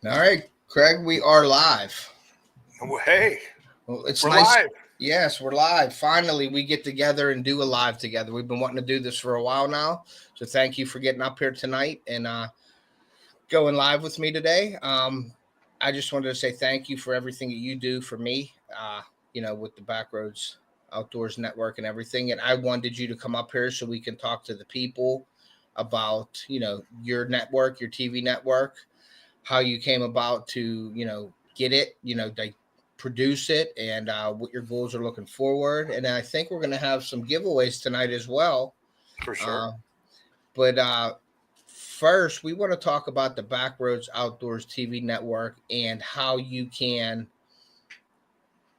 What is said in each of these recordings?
All right, Craig, we are live. Well, hey, Well, it's we're nice. live. Yes, we're live. Finally, we get together and do a live together. We've been wanting to do this for a while now. So thank you for getting up here tonight and going live with me today. I just wanted to say thank you for everything that you do for me, with the Backroads Outdoors Network and everything. And I wanted you to come up here so we can talk to the people about, your network, your TV network, how you came about to get it, like produce it, and what your goals are looking forward. And I think we're going to have some giveaways tonight as well. For sure. uh, but first we want to talk about the Backroads Outdoors TV Network and how you can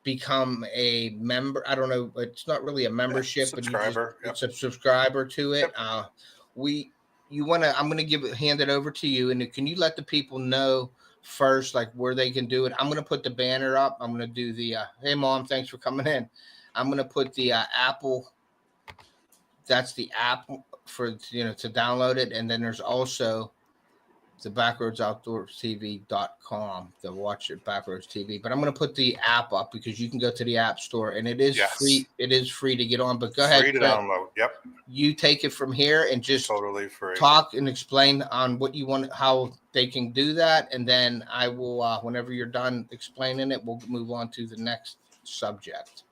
become a member. I don't know, it's not really a Yeah, membership, but subscriber. Yep. it's a subscriber to it. Yep. We you want to I'm going to hand it over to you, and can you let the people know first, like, where they can do it? I'm going to put the banner up. I'm going to do the hey mom, thanks for coming in. I'm going to put the Apple, that's the app for to download it, and then there's also the backroadsoutdoorstv.com to watch it, Backroads TV. But I'm going to put the app up because you can go to the app store and it is Yes. free. It is free to get on. But go ahead, Free to Craig. download. Yep. You take it from here and just Totally free. talk and explain on what you want, how they can do that, and then I will, whenever you're done explaining it, we'll move on to the next subject.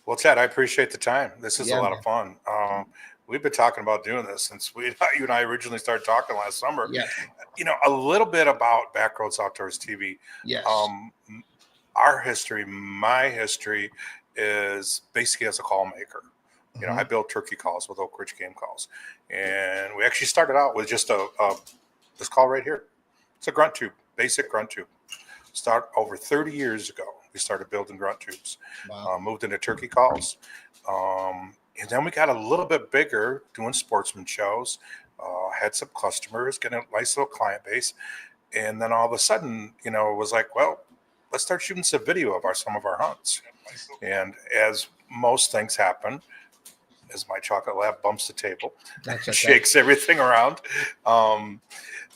Well, Ted, I appreciate the time. This is a Yeah, lot of man. fun. We've been talking about doing this since you and I originally started talking last summer. Yes. A little bit about Backroads Outdoors TV. Yes. Um, our history, my history, is basically as a call maker. I Mm-hmm. built turkey calls with Oak Ridge game calls, and we actually started out with just this call right here. It's a grunt tube, basic grunt tube. Start over 30 years ago. We started building grunt tubes. Wow. Moved into turkey calls, and then we got a little bit bigger doing sportsman shows. Had some customers, getting a nice little client base, and then all of a sudden, it was like, well, let's start shooting some video of some of our hunts. And as most things happen, as my chocolate lab bumps the table, That's okay. shakes everything around. Um,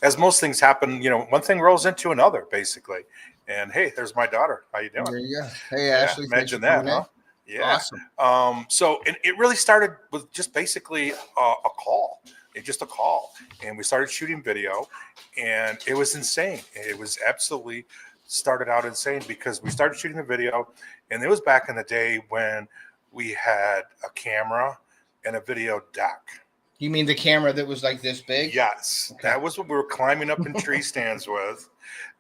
as most things happen, one thing rolls into another, basically. And hey, there's my daughter. How you doing? There you go. Hey, Yeah, Ashley, thanks for imagine that, coming in. huh? Yeah. Awesome. So it really started with just basically a call. Just a call, and we started shooting video, and it was insane. It was absolutely started out insane because we started shooting the video, and it was back in the day when we had a camera and a video deck. You mean the camera that was like this big? Yes, Okay. that was what we were climbing up in tree stands with,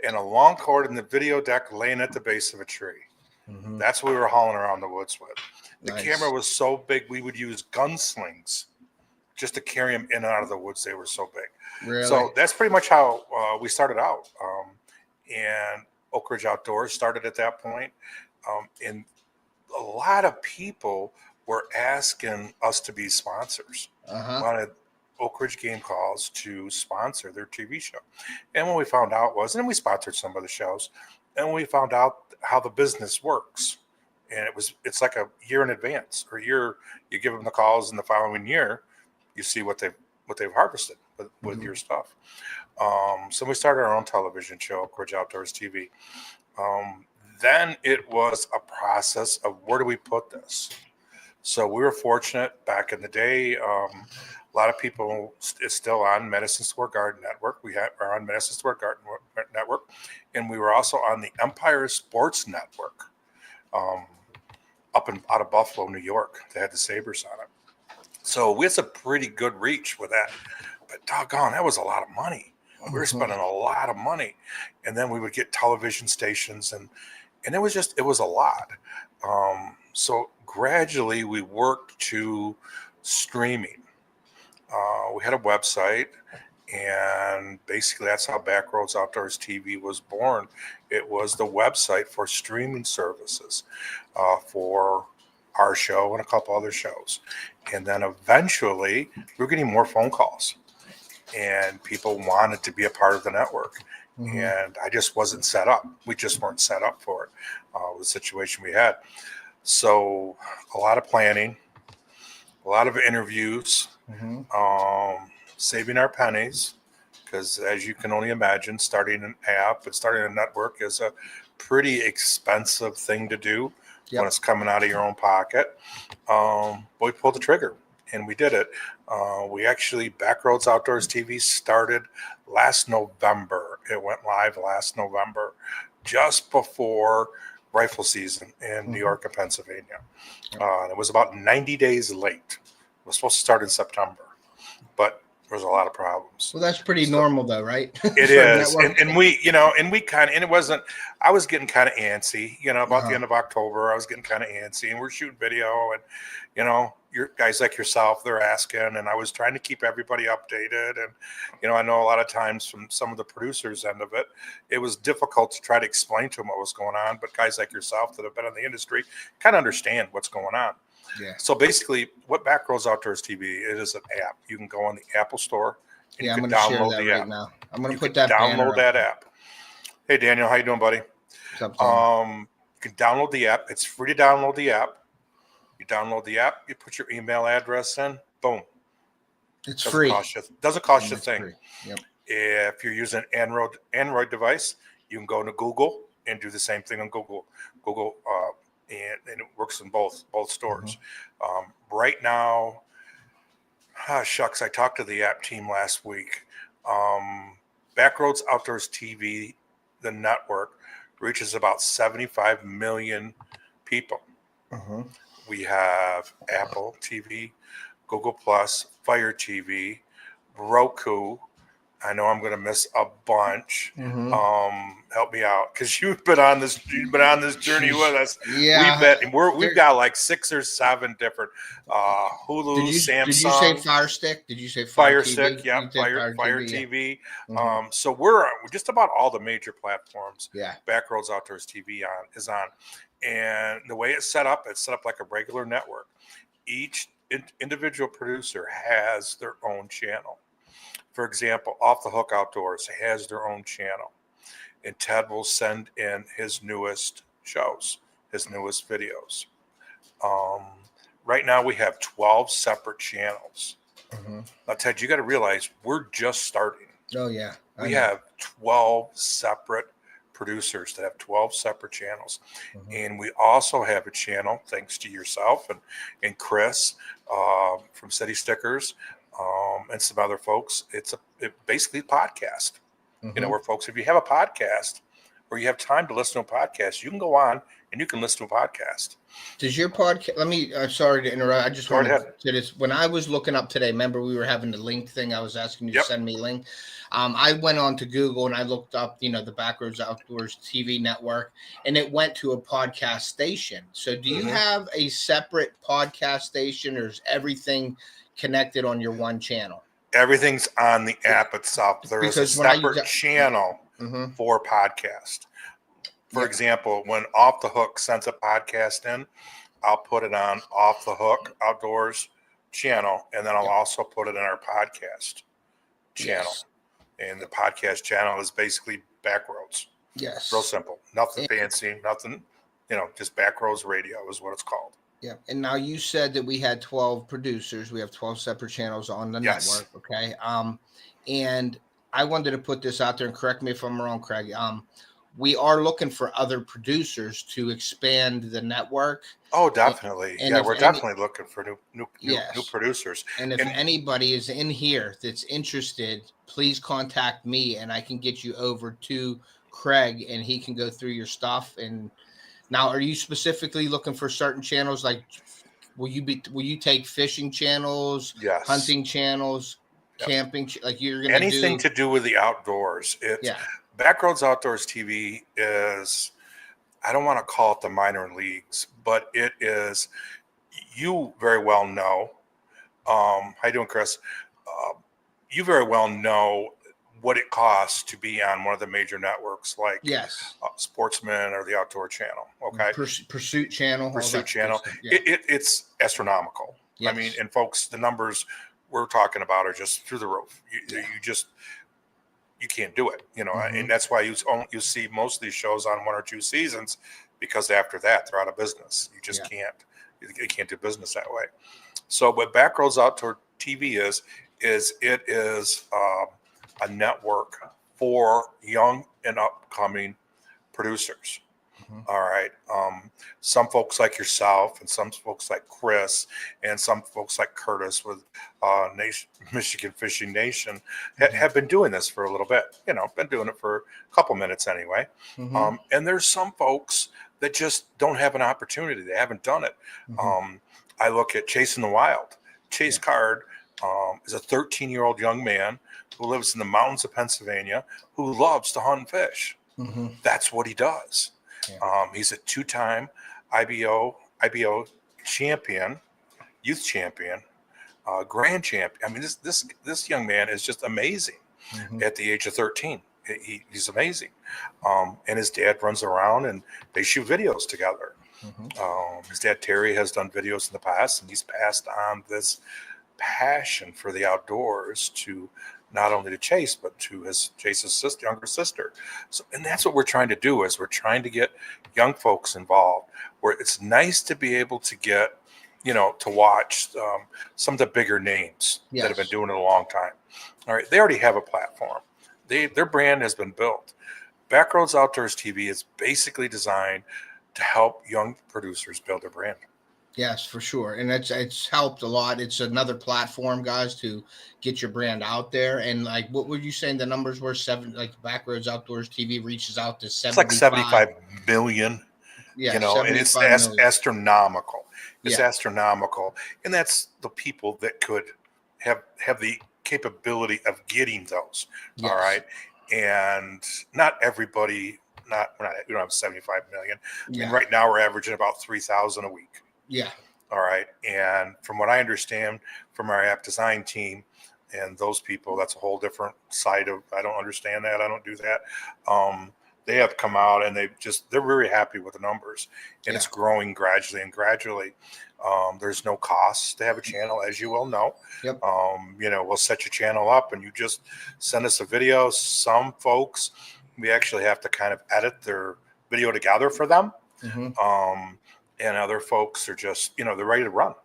and a long cord and the video deck laying at the base of a tree. Mm-hmm. That's what we were hauling around the woods with. The Nice. camera was so big, we would use gunslings just to carry them in and out of the woods. They were so big. Really? So that's pretty much how we started out. And Oak Ridge Outdoors started at that point. And a lot of people were asking us to be sponsors. Wanted Oak Ridge Game Calls to sponsor their TV show. And what we found out was, and we sponsored some of the shows, and we found out how the business works. And it's like a year in advance, or you give them the calls in the following year, you see what they've harvested with your stuff. So we started our own television show, Oak Ridge Outdoors TV. Then it was a process of where do we put this? So we were fortunate back in the day. A lot of people is still on Medicine Square Garden Network. We are on Medicine Square Garden Network, and we were also on the Empire Sports Network, out of Buffalo, New York. They had the Sabres on it. So we had some pretty good reach with that. But doggone, that was a lot of money. We were spending a lot of money. And then we would get television stations, and it was a lot. So gradually we worked to streaming. We had a website, and basically that's how Backroads Outdoors TV was born. It was the website for streaming services for our show and a couple other shows. And then eventually we were getting more phone calls, and people wanted to be a part of the network. Mm-hmm. And I just wasn't set up. We just weren't set up for it, the situation we had. So a lot of planning, a lot of interviews, saving our pennies, because as you can only imagine, starting an app and starting a network is a pretty expensive thing to do when it's coming out of your own pocket. But we pulled the trigger and we did it. We actually, Backroads Outdoors TV started last November. It went live last November, just before rifle season in New York and Pennsylvania. It was about 90 days late. It was supposed to start in September, but there was a lot of problems. Well, that's pretty normal though, right? It is. And we, and it wasn't, I was getting kind of antsy, about the end of October, I was getting kind of antsy, and we're shooting video, and, your guys like yourself, they're asking, and I was trying to keep everybody updated. And, I know a lot of times from some of the producers' end of it, it was difficult to try to explain to them what was going on. But guys like yourself that have been in the industry kind of understand what's going on. Yeah. So basically, what Backroads Outdoors TV, it is an app. You can go on the Apple Store and you can download the app. Now. I'm going to put that download that app. Hey Daniel, how you doing, buddy? What's up, you can download the app. It's free to download the app. You download the app. You put your email address in. Boom. It's free. Doesn't cost you a thing. Free. Yep. If you're using an Android device, you can go to Google and do the same thing on Google. And it works in both stores. Right now, shucks, I talked to the app team last week. Backroads Outdoors TV, the network, reaches about 75 million people. We have Apple TV, Google Plus, Fire TV, RUKU. I know I'm going to miss a bunch. Help me out, because you've been on this journey with us. Yeah, we've got like 6 or 7 different Hulu, Samsung. Did you say Fire Stick? Did you say Fire Stick? Yeah, Fire TV. So we're just about all the major platforms. Yeah, Backroads Outdoors TV is on, and the way it's set up like a regular network. Each individual producer has their own channel. For example, Off the Hook Outdoors has their own channel, and Ted will send in his newest shows, his newest videos. Right now we have 12 separate channels. Now, Ted, you got to realize we're just starting. Oh yeah, we have 12 separate producers that have 12 separate channels, and we also have a channel thanks to yourself and Chris from City Stickers. And some other folks, it's basically a podcast, where folks, if you have a podcast or you have time to listen to a podcast, you can go on and you can listen to a podcast. Does your podcast, sorry to interrupt. I just wanted to say this. When I was looking up today, remember we were having the link thing. I was asking you to send me a link. I went on to Google and I looked up, the Backroads Outdoors TV Network, and it went to a podcast station. So do you have a separate podcast station, or is everything connected on your one channel? Everything's on the app itself. There is a separate channel for podcast. For example, when Off the Hook sends a podcast in, I'll put it on Off the Hook Outdoors channel, and then I'll also put it in our podcast channel. And the podcast channel is basically Backroads. Yes. Real simple. Nothing fancy, nothing, just Backroads Radio is what it's called. Yeah. And now you said that we had 12 producers. We have 12 separate channels on the network. Okay. And I wanted to put this out there, and correct me if I'm wrong, Craig. We are looking for other producers to expand the network. Oh, definitely. And we're definitely looking for new producers. And if anybody is in here that's interested, please contact me, and I can get you over to Craig, and he can go through your stuff. And now, are you specifically looking for certain channels? Like, will you take fishing channels, hunting channels, camping? Like, you're going to anything to do with the outdoors. Backroads Outdoors TV is, I don't want to call it the minor leagues, but it is. You very well know. How you doing, Chris? You very well know what it costs to be on one of the major networks, like Sportsman or the Outdoor Channel. Okay, Pursuit Channel. It's astronomical. I mean, and folks, the numbers we're talking about are just through the roof. You can't do it, and that's why you see most of these shows on 1 or 2 seasons, because after that they're out of business. You just can't. You can't do business that way. So what Backroads Outdoor TV is it is a network for young and upcoming producers. All right. Some folks like yourself and some folks like Chris and some folks like Curtis with Michigan Fishing Nation have been doing this for a little bit, been doing it for a couple minutes anyway. And there's some folks that just don't have an opportunity. They haven't done it. I look at Chasing the Wild. Chase Card is a 13-year-old young man who lives in the mountains of Pennsylvania who loves to hunt and fish. That's what he does. He's a 2-time IBO champion, youth champion, grand champion. I mean, this young man is just amazing at the age of 13. He's amazing. And his dad runs around and they shoot videos together. His dad, Terry, has done videos in the past, and he's passed on this passion for the outdoors to not only to Chase, but to Chase's younger sister. So, and that's what we're trying to do, is we're trying to get young folks involved, where it's nice to be able to get, to watch some of the bigger names that have been doing it a long time. All right. They already have a platform. Their brand has been built. Backroads Outdoors TV is basically designed to help young producers build their brand. Yes, for sure. And it's helped a lot. It's another platform, guys, to get your brand out there. And like, what were you saying the numbers were? Backroads Outdoors TV reaches out to 75. It's like 75 million, and it's astronomical. It's astronomical. And that's the people that could have the capability of getting those. All right. And not everybody, we don't have 75 million. And right now we're averaging about 3,000 a week. All right. And from what I understand from our app design team and those people, that's a whole different side of, I don't understand that. I don't do that. They have come out and they're very happy with the numbers, and it's growing gradually and gradually. There's no cost to have a channel, as you well know. We'll set your channel up and you just send us a video. Some folks, we actually have to kind of edit their video together for them. And other folks are just, they're ready to run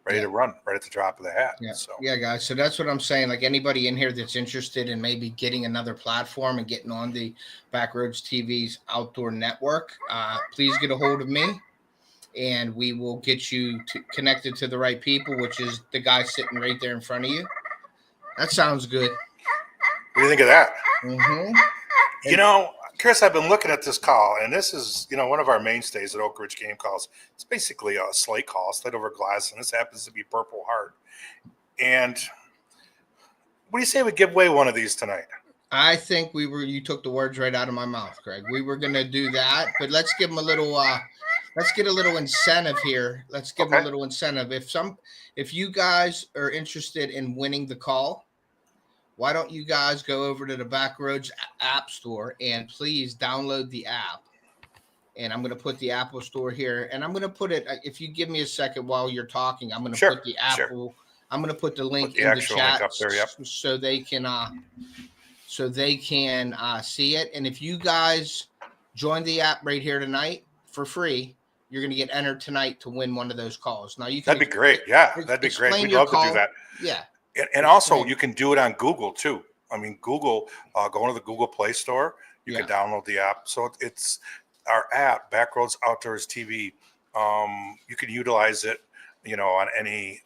right at the drop of the hat. Guys. So that's what I'm saying. Like, anybody in here that's interested in maybe getting another platform and getting on the Backroads TV's Outdoor Network, please get a hold of me and we will get you connected to the right people, which is the guy sitting right there in front of you. That sounds good. What do you think of that? Chris, I've been looking at this call, and this is, one of our mainstays at Oak Ridge Game Calls. It's basically a slate call, slate over glass, and this happens to be Purple Heart. And what do you say we give away one of these tonight? I think you took the words right out of my mouth, Craig. We were going to do that, but let's give them a little, let's get a little incentive here. Let's give them a little incentive. If you guys are interested in winning the call, why don't you guys go over to the Backroads App Store and please download the app. And I'm going to put the Apple Store here, and I'm going to put it, if you give me a second while you're talking, I'm going to put the Apple, I'm going to put the link in the chat so they can see it. And if you guys join the app right here tonight for free, you're going to get entered tonight to win one of those calls. Now you can, that'd be great. That'd be great. We'd love to do that. And also, you can do it on Google too. I mean, Google, go into the Google Play Store. You can download the app. So it's our app, Backroads Outdoors TV. You can utilize it, on any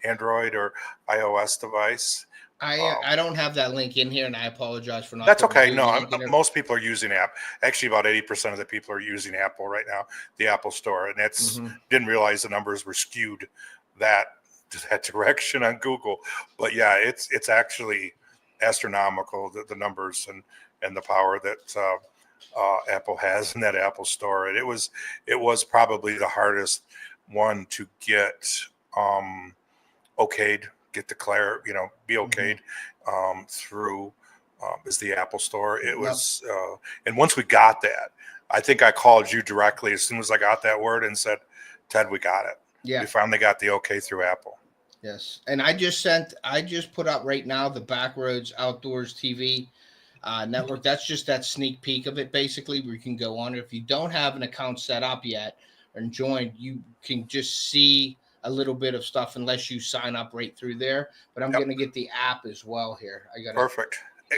Android or iOS device. I don't have that link in here, and I apologize for not. That's okay. No, most people are using app. Actually, about 80% of the people are using Apple right now, the Apple Store, and that's didn't realize the numbers were skewed that direction on Google. But it's actually astronomical, the numbers and the power that Apple has in that Apple Store. And it was probably the hardest one to get okayed, get declared, be okayed through is the Apple Store. It was and once we got that, I think I called you directly as soon as I got that word and said, Ted, we got it. We finally got the okay through Apple. Yes. And I just put out right now the Backroads Outdoors TV network. That's just that sneak peek of it, basically, where you can go on. If you don't have an account set up yet and joined, you can just see a little bit of stuff unless you sign up right through there. But I'm going to get the app as well here. Perfect.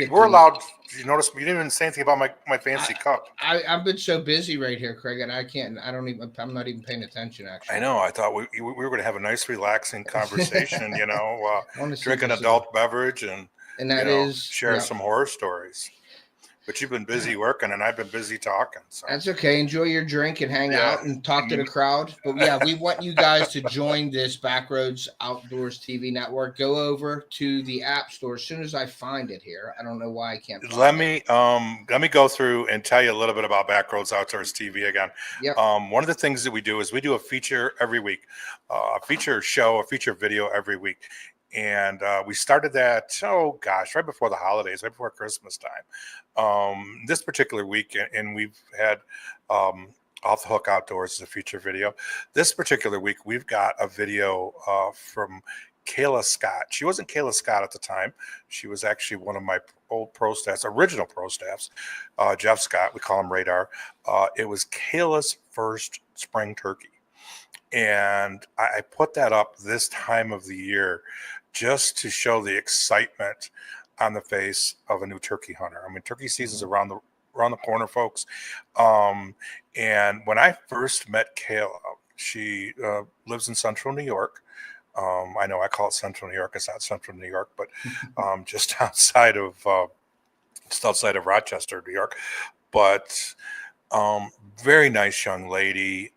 we're allowed. You notice you didn't even say anything about my fancy cup. I've been so busy right here, Craig, and I'm not even paying attention, actually. I know. I thought we were going to have a nice, relaxing conversation, drink an this adult beverage and that is share some horror stories. But you've been busy working, and I've been busy talking. So that's okay. Enjoy your drink and hang out and talk to the crowd. But yeah, we want you guys to join this Backroads Outdoors TV Network. Go over to the App Store as soon as I find it here. I don't know why I can't. Let me go through and tell you a little bit about Backroads Outdoors TV again. Yep. One of the things that we do is we do a feature every week, a feature video every week. And we started that, right before the holidays, right before Christmas time. This particular week, and we've had Off the Hook Outdoors as a feature video. This particular week, we've got a video from Kayla Scott. She wasn't Kayla Scott at the time. She was actually one of my old pro staffs, original pro staffs, Jeff Scott. We call him Radar. It was Kayla's first spring turkey. And I put that up this time of the year just to show the excitement on the face of a new turkey hunter. I mean, turkey season's around the corner, folks. And when I first met Kayla, she lives in Central New York. I know I call it Central New York. It's not Central New York, but just outside of Rochester, New York. But very nice young lady.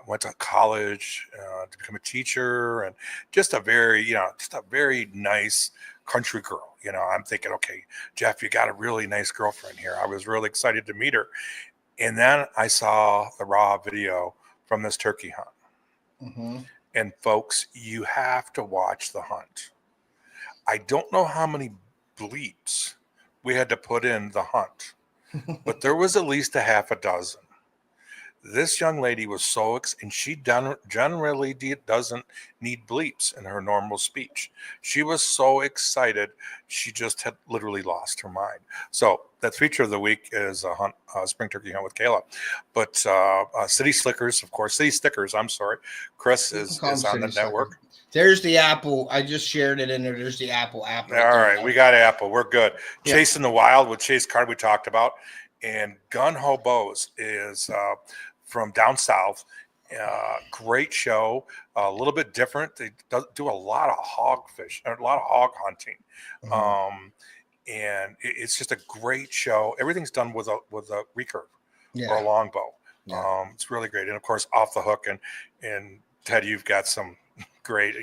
Went to college to become a teacher, and just a very nice country girl. I'm thinking, okay, Jeff, you got a really nice girlfriend here. I was really excited to meet her. And then I saw the raw video from this turkey hunt. Mm-hmm. And folks, you have to watch the hunt. I don't know how many bleeps we had to put in the hunt, but there was at least a half a dozen. This young lady was and she generally doesn't need bleeps in her normal speech. She was so excited, she just had literally lost her mind. So that feature of the week is a spring turkey hunt with Kayla. But City Stickers, I'm sorry. Chris is on the network. There's the Apple. I just shared it in there. There's the Apple app. All right, we got Apple. We're good. Yep. Chasing the Wild with Chase Card we talked about. And Gun Ho Bows is from down south. Great show, a little bit different. They do a lot of hog hunting. Mm-hmm. And it's just a great show. Everything's done with a recurve or a longbow. Yeah. It's really great. And of course, Off the Hook and Ted, you've got some great,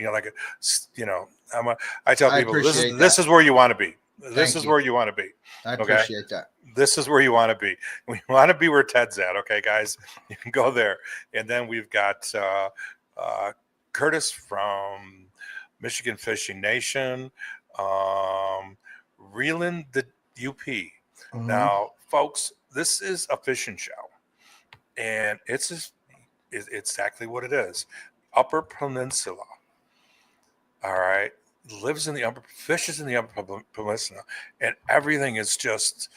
I tell people this is where you want to be. This is where you want to be. I appreciate that. This is where you want to be. We want to be where Ted's at. Okay, guys, you can go there. And then we've got Curtis from Michigan Fishing Nation, Reeling the UP. Mm-hmm. Now, folks, this is a fishing show, and it's exactly what it is. Upper Peninsula. All right. Fishes in the Upper Peninsula, and everything is just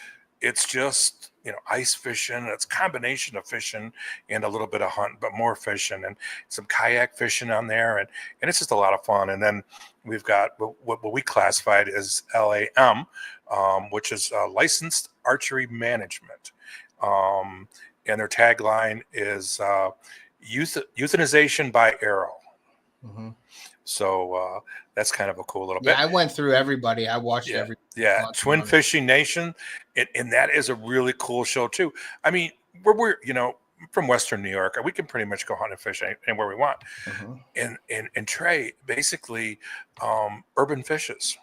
ice fishing. It's a combination of fishing and a little bit of hunting, but more fishing and some kayak fishing on there, and it's just a lot of fun. And then we've got what we classified as LAM, which is licensed archery management, and their tagline is euthanization by arrow. Mm-hmm. So that's kind of a cool little bit. Yeah, I went through everybody. I watched every. Yeah, Twin Fishing Nation, and that is a really cool show too. I mean, we're from Western New York, we can pretty much go hunt and fish anywhere we want. Mm-hmm. And Trey basically urban fishes.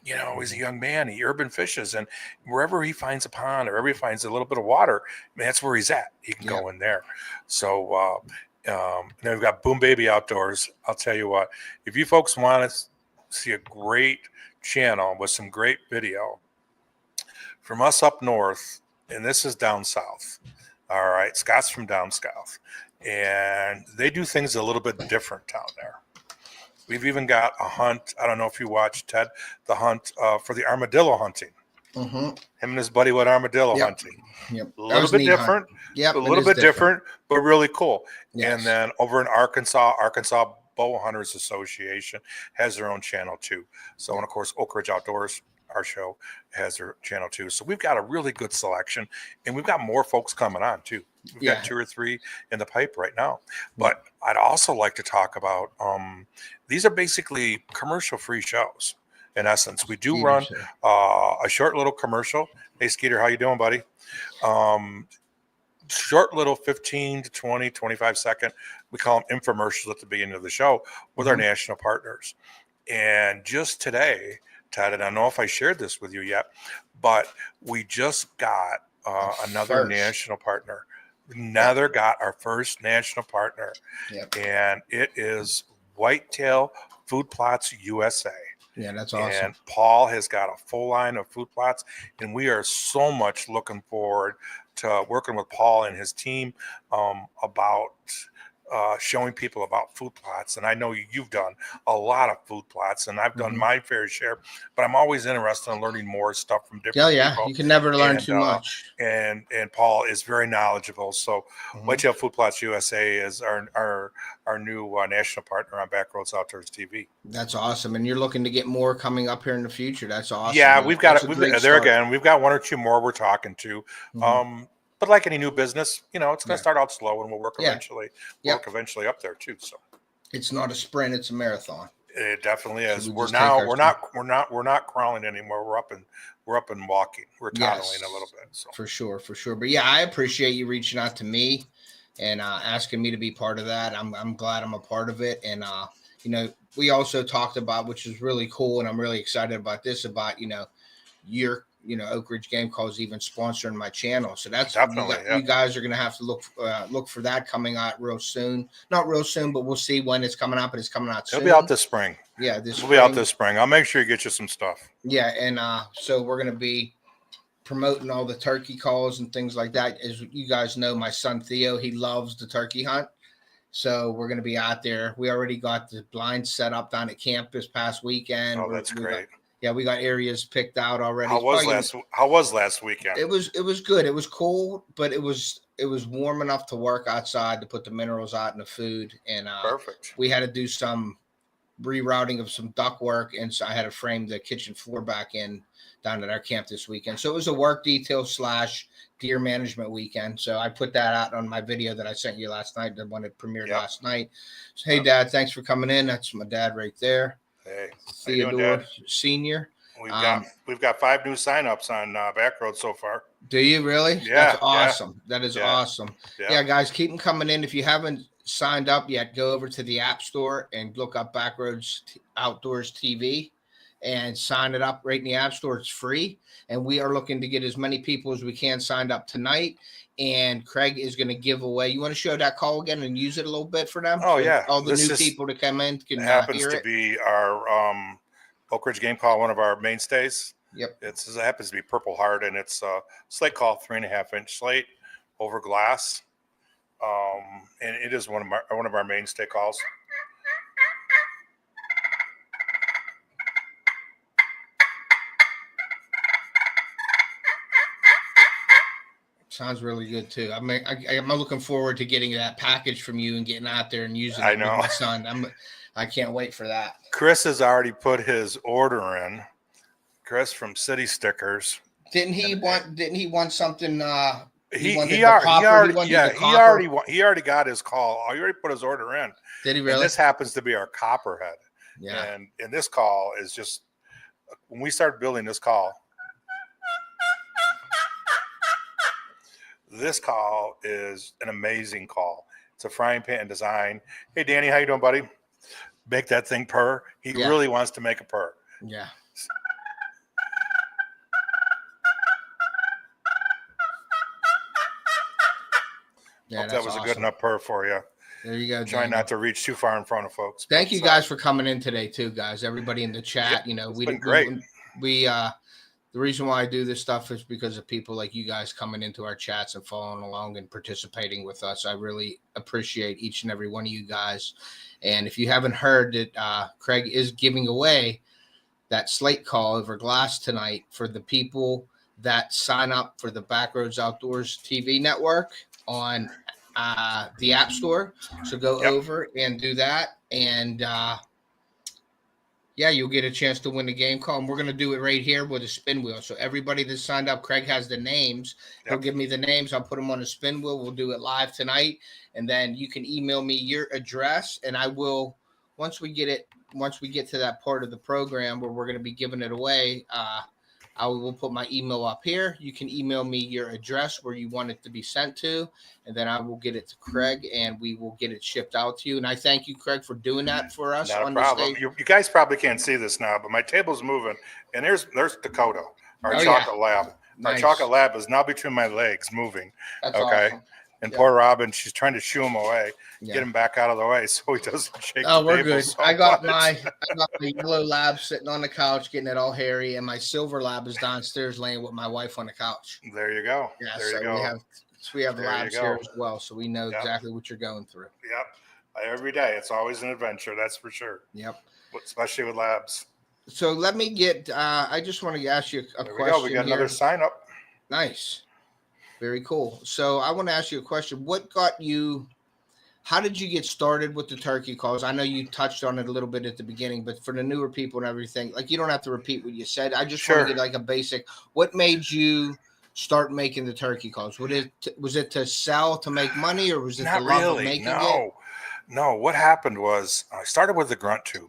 He's a young man. He urban fishes, and wherever he finds a pond or wherever he finds a little bit of water, that's where he's at. He can go in there. So. Then we've got Boom Baby Outdoors. I'll tell you what, if you folks want to see a great channel with some great video from us up north, and this is down south. All right, Scott's from down south, and they do things a little bit different down there. We've even got a hunt. I don't know if you watched, Ted, the hunt for the armadillo hunting. Mm-hmm. Him and his buddy went armadillo hunting. Yep. A little bit different. Yep, a little bit different, but really cool. Yes. And then over in Arkansas Bow Hunters Association has their own channel too. So, and of course, Oak Ridge Outdoors our show has their channel too. So we've got a really good selection, and we've got more folks coming on too. We've got 2 or 3 in the pipe right now. But I'd also like to talk about these are basically commercial-free shows. In essence, we do run a short little commercial. Hey, Skeeter, how you doing, buddy? Short little 15 to 20, 25-second, we call them infomercials at the beginning of the show with our national partners. And just today, Ted, and I don't know if I shared this with you yet, but we just got another national partner. Got our first national partner, and it is Whitetail Food Plots USA. Yeah, that's awesome. And Paul has got a full line of food plots, and we are so much looking forward to working with Paul and his team about showing people about food plots. And I know you've done a lot of food plots, and I've done my fair share, but I'm always interested in learning more stuff from different people. You can never learn too much. And Paul is very knowledgeable. So Whitetail Food Plots USA is our new national partner on Backroads Outdoors TV. That's awesome. And you're looking to get more coming up here in the future. That's awesome. Yeah, we've got again, we've got 1 or 2 more we're talking to. But like any new business, it's going to start out slow, and we'll work eventually. Work eventually up there too. So it's not a sprint; it's a marathon. It definitely is. We're not crawling anymore. We're up and walking. We're toddling a little bit. So for sure. But yeah, I appreciate you reaching out to me and asking me to be part of that. I'm glad I'm a part of it. And we also talked about, which is really cool, and I'm really excited about this. About your Oak Ridge Game Calls even sponsoring my channel. So that's definitely you guys are going to have to look for that coming out real soon. Not real soon, but we'll see when it's coming out, but it's coming out soon. It'll be out this spring. Yeah, it'll be out this spring. I'll make sure you get you some stuff. Yeah. And so we're going to be promoting all the turkey calls and things like that. As you guys know, my son Theo, he loves the turkey hunt. So we're going to be out there. We already got the blinds set up down at camp this past weekend. Oh, that's great. We got areas picked out already. How was last weekend? It was good. It was cool, but it was warm enough to work outside to put the minerals out in the food. And perfect. We had to do some rerouting of some duct work, and so I had to frame the kitchen floor back in down at our camp this weekend. So it was a work detail / deer management weekend. So I put that out on my video that I sent you last night, the one that premiered last night. So, hey, Dad, thanks for coming in. That's my dad right there. Hey, Theodore Senior. We've got 5 new signups on Backroads so far. Do you really? Yeah, that's awesome. That is awesome. Yeah, guys, keep them coming in. If you haven't signed up yet, go over to the App Store and look up Backroads Outdoors TV and sign it up right in the App Store. It's free, and we are looking to get as many people as we can signed up tonight. And Craig is going to give away. You want to show that call again and use it a little bit for them? Oh, yeah. All the new people to come in can happens hear to it. Be our Oak Ridge Game Call, one of our mainstays. Yep. It happens to be Purple Heart, and it's a slate call, 3.5-inch slate over glass. And it is one of our mainstay calls. Sounds really good too. I mean, I'm looking forward to getting that package from you and getting out there and using it I know. with my son. I can't wait for that. Chris has already put his order in. Chris from City Stickers. Didn't he want something? He already got his call. He already put his order in. Did he really? And this happens to be our copperhead. Yeah. And this call is just, when we started building this call is an amazing call. It's a frying pan design. Hey, Danny, how you doing, buddy? Make that thing purr. He really wants to make a purr. Yeah. Hope that was awesome. A good enough purr for you. There you go. Trying not to reach too far in front of folks. Thank you guys for coming in today too, guys. Everybody in the chat, it's been great. We the reason why I do this stuff is because of people like you guys coming into our chats and following along and participating with us. I really appreciate each and every one of you guys. And if you haven't heard that, Craig is giving away that slate call over glass tonight for the people that sign up for the Backroads Outdoors TV Network on the App Store. So go over and do that. And Yeah, you'll get a chance to win the game call. And we're going to do it right here with a spin wheel. So everybody that signed up, Craig has the names. He'll give me the names. I'll put them on a spin wheel. We'll do it live tonight. And then you can email me your address. And I will, once we get to that part of the program where we're going to be giving it away, I will put my email up here. You can email me your address where you want it to be sent to, and then I will get it to Craig, and we will get it shipped out to you. And I thank you, Craig, for doing that for us. Not a problem. You guys probably can't see this now, but my table's moving, and there's Dakota, our chocolate lab. Our chocolate lab is now between my legs, moving. That's awesome. And poor Robin, she's trying to shoo him away, get him back out of the way so he doesn't shake. Oh, we're good. So I got my yellow lab sitting on the couch, getting it all hairy, and my silver lab is downstairs laying with my wife on the couch. There you go. Yeah, there you go. We have labs here as well, so we know exactly what you're going through. Yep. Every day, it's always an adventure. That's for sure. Yep. Especially with labs. So let me get. I just want to ask you a question. We got another sign up. Nice. Very cool. So I want to ask you a question. How did you get started with the turkey calls? I know you touched on it a little bit at the beginning, but for the newer people and everything, like you don't have to repeat what you said. I just want to get like a basic. What made you start making the turkey calls? Was it to sell, to make money, or was it the love of making it? No. What happened was I started with the grunt tube.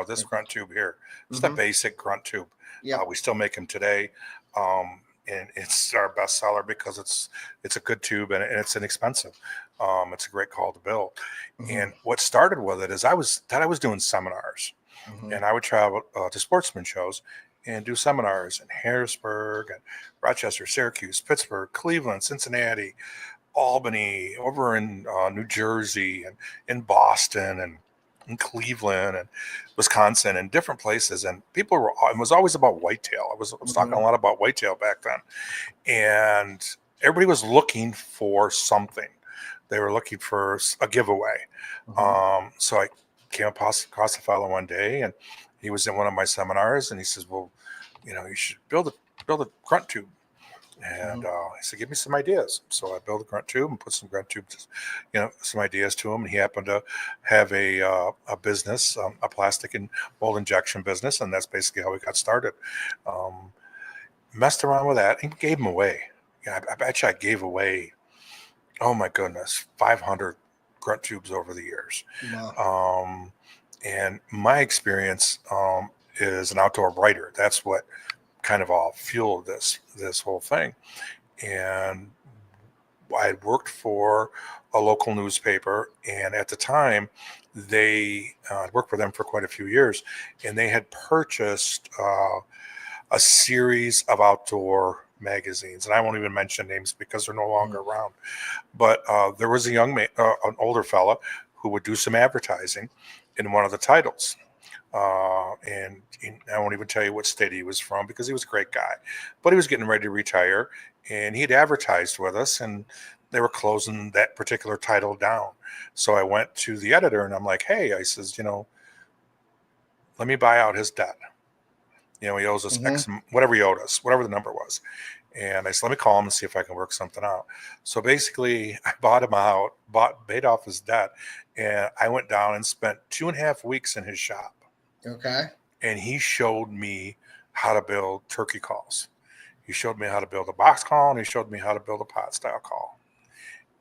This grunt tube here. It's the basic grunt tube. Yeah. We still make them today. And it's our best seller because it's a good tube and it's inexpensive. It's a great call to build. And what started with it is I was doing seminars, and I would travel to sportsman shows and do seminars in Harrisburg and Rochester, Syracuse, Pittsburgh, Cleveland, Cincinnati, Albany, over in New Jersey, and in Boston, and in Cleveland and Wisconsin and different places. And it was always about whitetail. I was talking a lot about whitetail back then. And everybody was looking for something. They were looking for a giveaway. So I came across a fellow one day, and he was in one of my seminars, and he says, well, you should build a grunt tube. And I said, give me some ideas. So I built a grunt tube and put some grunt tubes, some ideas to him. And he happened to have a business, a plastic and mold injection business. And that's basically how we got started. Messed around with that and gave them away. I bet you I gave away, oh my goodness, 500 grunt tubes over the years. Wow. And my experience is an outdoor writer. That's what kind of all fueled this whole thing. And I had worked for a local newspaper, and at the time they worked for them for quite a few years, and they had purchased a series of outdoor magazines, and I won't even mention names because they're no longer around, but there was a young man, an older fella, who would do some advertising in one of the titles. And I won't even tell you what state he was from because he was a great guy, but he was getting ready to retire, and he'd advertised with us, and they were closing that particular title down. So I went to the editor, and I'm like, hey, I says, let me buy out his debt. He owes us X, whatever he owed us, whatever the number was. And I said, let me call him and see if I can work something out. So basically I bought him out, paid off his debt. And I went down and spent 2.5 weeks in his shop. Okay. And he showed me how to build turkey calls. He showed me how to build a box call, and he showed me how to build a pot style call.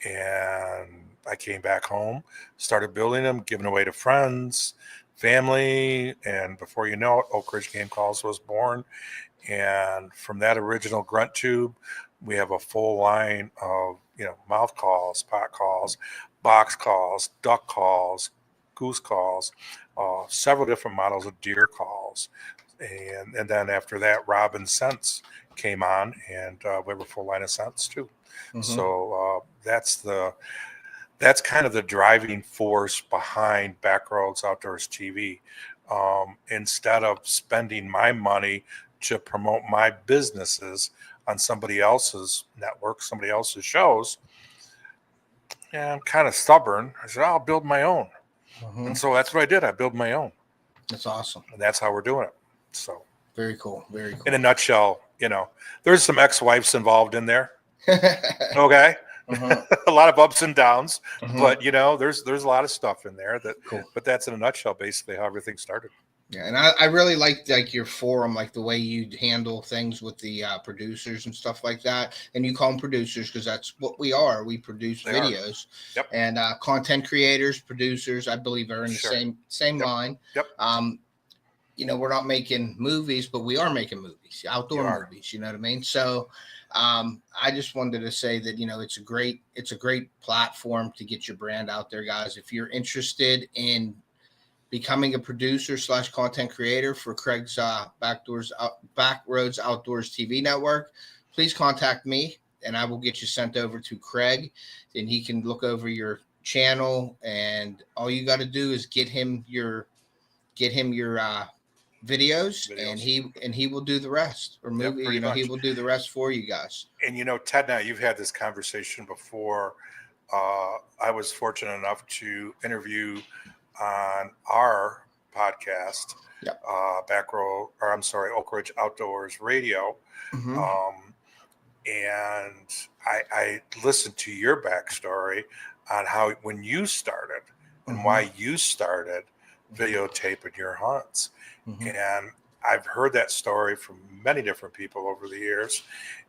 And I came back home, started building them, giving away to friends, family. And before you know it, Oak Ridge Game Calls was born. And from that original grunt tube, we have a full line of, mouth calls, pot calls, box calls, duck calls, goose calls, several different models of deer calls. And then after that, Robin scents came on, and we have a full line of scents too. So that's kind of the driving force behind Backroads Outdoors TV. Instead of spending my money to promote my businesses on somebody else's network, somebody else's shows, and I'm kind of stubborn. I said, I'll build my own. And so that's what I did. I built my own. That's awesome. And that's how we're doing it. So very cool. Very cool. In a nutshell, there's some ex-wives involved in there. Okay. A lot of ups and downs, but there's a lot of stuff in there but that's in a nutshell basically how everything started. Yeah, and I really like your forum, like the way you handle things with the producers and stuff like that. And you call them producers because that's what we are. We produce They are. videos, Yep. and content creators, producers, I believe, are in the Sure. same Yep. line. Yep. We're not making movies, but we are making movies, You outdoor are. movies. You know what I mean? So, I just wanted to say that it's a great platform to get your brand out there, guys. If you're interested in becoming a producer / content creator for Craig's Backroads Outdoors TV Network, please contact me and I will get you sent over to Craig. Then he can look over your channel, and all you got to do is get him your videos, and Videos. he will do the rest, or Yep. movie. Pretty He much. will do the rest for you guys. And Ted and I, you've had this conversation before. I was fortunate enough to interview on our podcast, Yep. Oak Ridge Outdoors Radio. Mm-hmm. And I listened to your backstory on how when you started and Mm-hmm. why you started videotaping your hunts. Mm-hmm. And I've heard that story from many different people over the years.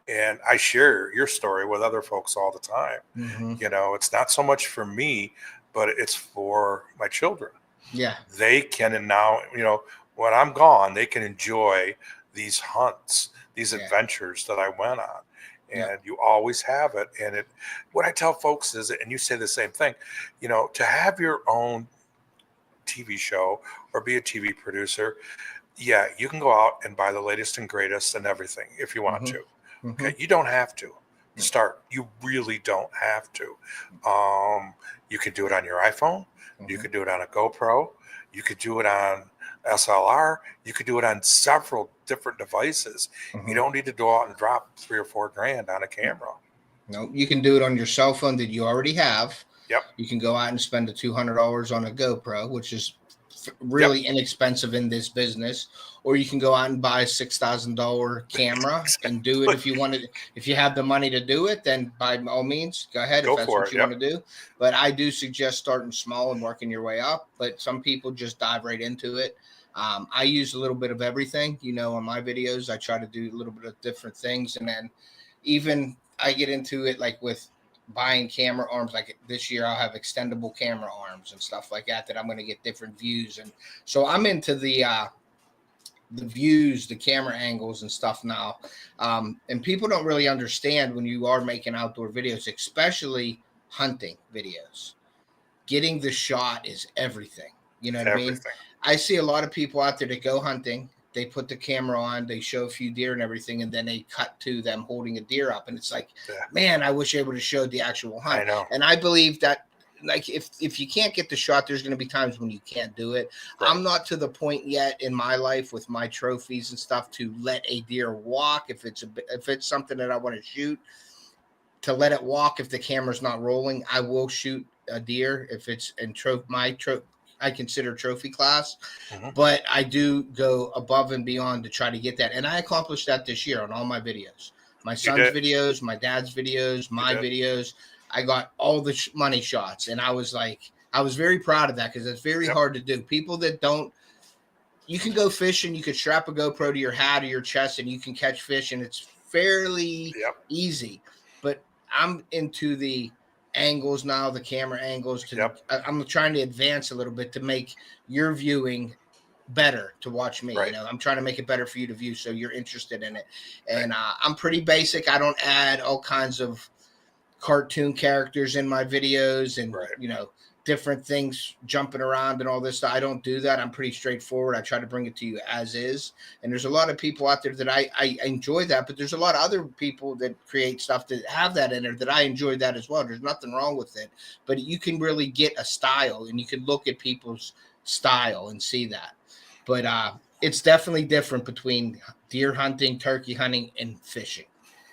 And I share your story with other folks all the time. Mm-hmm. It's not so much for me, but it's for my children. Yeah. They can, and now, when I'm gone, they can enjoy these hunts, these adventures that I went on. And you always have it. And what I tell folks is, and you say the same thing, to have your own TV show or be a TV producer, yeah, you can go out and buy the latest and greatest and everything if you want to. Okay, you don't have to start. You really don't have to. You can do it on your iPhone. You could do it on a GoPro. You could do it on SLR. You could do it on several different devices. You don't need to go out and drop $3 or $4 grand on a camera. No, you can do it on your cell phone that you already have. Yep. You can go out and spend the $200 on a GoPro, which is really inexpensive in this business, or you can go out and buy a $6,000 camera and do it if you wanted. If you have the money to do it, then by all means, go ahead if that's what you want to do. But I do suggest starting small and working your way up. But some people just dive right into it. I use a little bit of everything, on my videos. I try to do a little bit of different things, and then even I get into it like with buying camera arms. Like this year I'll have extendable camera arms and stuff like that I'm going to get different views, and so I'm into the views, the camera angles and stuff now. And people don't really understand when you are making outdoor videos, especially hunting videos, getting the shot is everything. You know what I mean? I see a lot of people out there that go hunting, they put the camera on, they show a few deer and everything, and then they cut to them holding a deer up. And it's like, man, I wish I would have showed the actual hunt. I know. And I believe that, like, if you can't get the shot, there's going to be times when you can't do it. Right. I'm not to the point yet in my life with my trophies and stuff to let a deer walk. If it's something that I want to shoot, to let it walk. If the camera's not rolling, I will shoot a deer if it's in I consider trophy class, but I do go above and beyond to try to get that. And I accomplished that this year on all my videos, my son's videos, my dad's videos, my videos. I got all the money shots. And I was very proud of that because it's very hard to do. People that don't, you can go fishing, you could strap a GoPro to your hat or your chest and you can catch fish, and it's fairly easy. But I'm into the angles now, the camera angles. I'm trying to advance a little bit to make your viewing better to watch me. Right. I'm trying to make it better for you to view, so you're interested in it. And I'm pretty basic. I don't add all kinds of cartoon characters in my videos and different things jumping around and all this stuff. I don't do that. I'm pretty straightforward. I try to bring it to you as is. And there's a lot of people out there that I enjoy that, but there's a lot of other people that create stuff that have that in there that I enjoy that as well. There's nothing wrong with it, but you can really get a style and you can look at people's style and see that. But it's definitely different between deer hunting, turkey hunting, and fishing.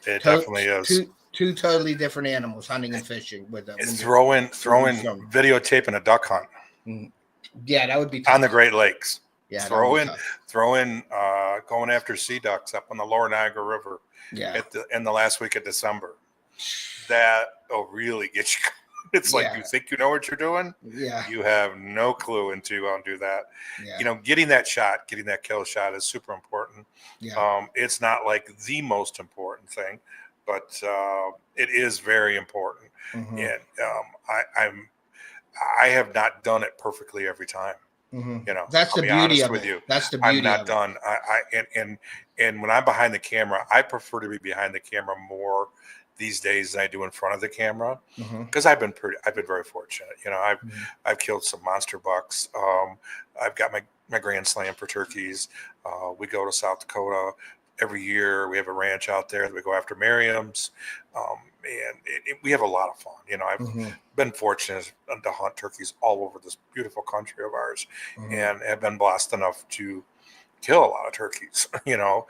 It definitely is. Two totally different animals, hunting and fishing. With them, throw in videotaping a duck hunt. Yeah, that would be tough. On the Great Lakes. Yeah, throw in going after sea ducks up on the Lower Niagara River. Yeah, in the last week of December. That'll really get you. It's like, you think you know what you're doing. Yeah. You have no clue until you go and do that. Yeah. You know, getting that shot, getting that kill shot is super important. Yeah. It's not like the most important thing, but it is very important. Mm-hmm. And I have not done it perfectly every time. Mm-hmm. You know, that's I'll the be beauty honest of with it. you. That's the beauty. I'm not of done. And when I'm behind the camera, I prefer to be behind the camera more these days than I do in front of the camera, because I've been very fortunate. You know, I've killed some monster bucks. I've got my grand slam for turkeys. We go to South Dakota every year. We have a ranch out there that we go after Merriam's. And we have a lot of fun. You know, I've been fortunate to hunt turkeys all over this beautiful country of ours, and have been blessed enough to kill a lot of turkeys. You know,